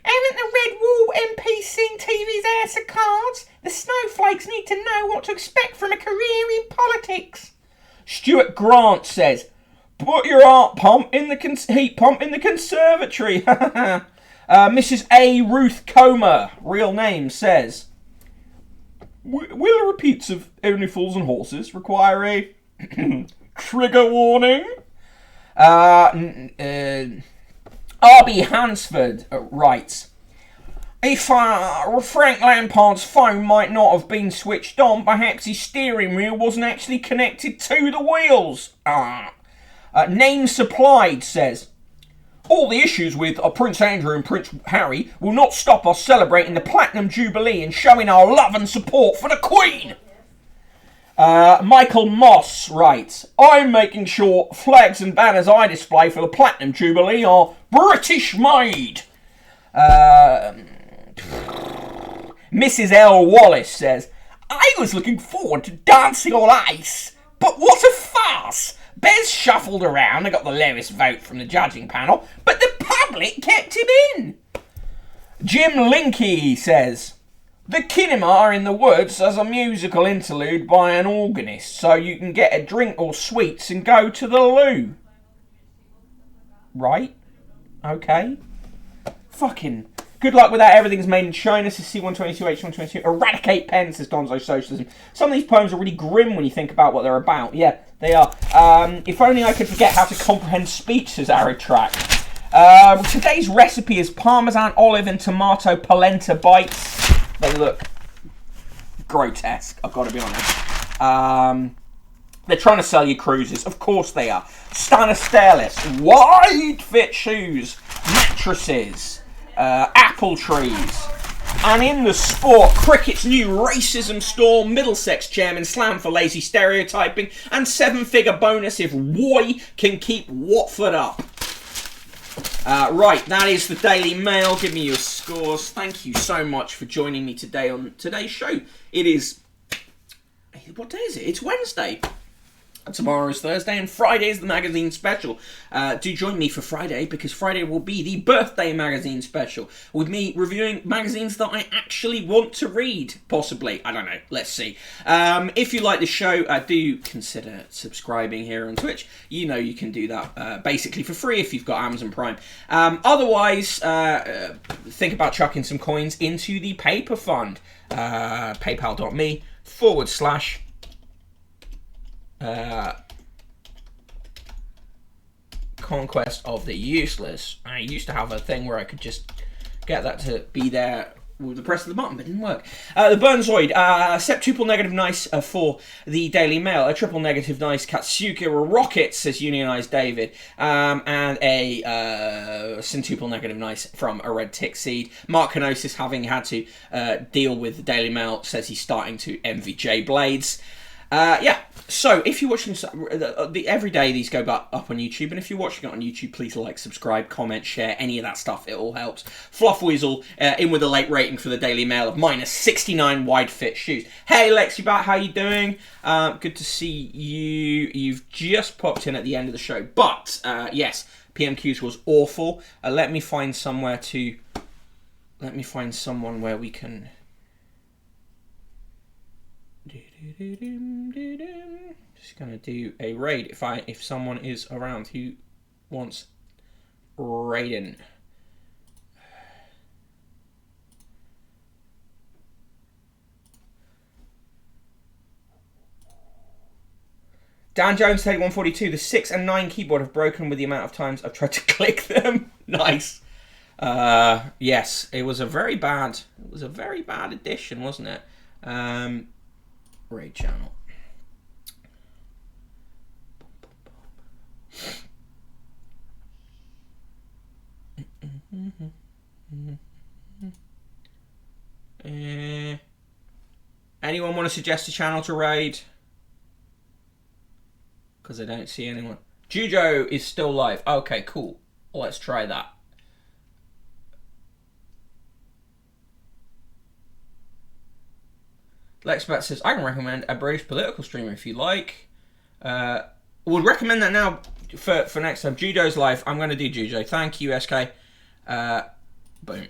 haven't the Red Wall MPs seen TV's House of Cards? The snowflakes need to know what to expect from a career in politics. Stuart Grant says, put your heat pump in the conservatory. Mrs. A. Ruth Comer, real name, says, will repeats of Only Fools and Horses require a trigger warning? R.B. Hansford writes, if Frank Lampard's phone might not have been switched on, perhaps his steering wheel wasn't actually connected to the wheels. Name Supplied says, all the issues with Prince Andrew and Prince Harry will not stop us celebrating the Platinum Jubilee and showing our love and support for the Queen. Michael Moss writes, I'm making sure flags and banners I display for the Platinum Jubilee are British made. Mrs. L. Wallace says, I was looking forward to dancing on ice, but what a farce. Bez shuffled around and got the lowest vote from the judging panel, but the public kept him in. Jim Linky says, the kinema in the woods has a musical interlude by an organist, so you can get a drink or sweets and go to the loo. Right? Okay. Fucking good luck with that. Everything's made in China, says C122, H122. Eradicate pen, says Gonzo Socialism. Some of these poems are really grim when you think about what they're about. Yeah, they are. If only I could forget how to comprehend speech, says Arid Track. Today's recipe is Parmesan olive and tomato polenta bites. They look grotesque, I've got to be honest. They're trying to sell you cruises. Of course they are. Stanistelis, wide fit shoes, mattresses, apple trees. And in the sport, cricket's new racism storm, Middlesex chairman slammed for lazy stereotyping, and 7-figure bonus if Roy can keep Watford up. Right, that is the Daily Mail. Give me your scores. Thank you so much for joining me today on today's show. It is... What day is it? It's Wednesday. Tomorrow is Thursday and Friday is the magazine special. Do join me for Friday because Friday will be the birthday magazine special with me reviewing magazines that I actually want to read, possibly. I don't know. Let's see. If you like the show, do consider subscribing here on Twitch. You know you can do that basically for free if you've got Amazon Prime. Otherwise, think about chucking some coins into the paper fund. PayPal.me/ Conquest of the Useless. I used to have a thing where I could just get that to be there with the press of the button, but it didn't work. The Burnzoid, septuple negative nice for the Daily Mail, a triple negative nice Katsuka Rocket, says Unionized David, and a centuple negative nice from a Red Tick Seed. Mark Kenosis, having had to deal with the Daily Mail, says he's starting to envy J Blades. Yeah, so if you're watching every day, these go up on YouTube, and if you're watching it on YouTube, please like, subscribe, comment, share, any of that stuff. It all helps. Fluff Weasel in with a late rating for the Daily Mail of -69 wide fit shoes. Hey Lexi Bat, how you doing? Good to see you. You've just popped in at the end of the show, but yes, PMQs was awful. Let me find someone where we can. Just gonna do a raid if someone is around who wants raiding. Dan Jones, take 142. The 6 and 9 keyboard have broken with the amount of times I've tried to click them. Nice. Yes, it was a very bad edition, wasn't it? Raid channel. Anyone want to suggest a channel to raid? Because I don't see anyone. Jujo is still live. Okay, cool. Let's try that. Lexbat says, I can recommend a British political streamer if you like. Would recommend that now for next time. Judo's live. I'm going to do Judo. Thank you, SK. Boom.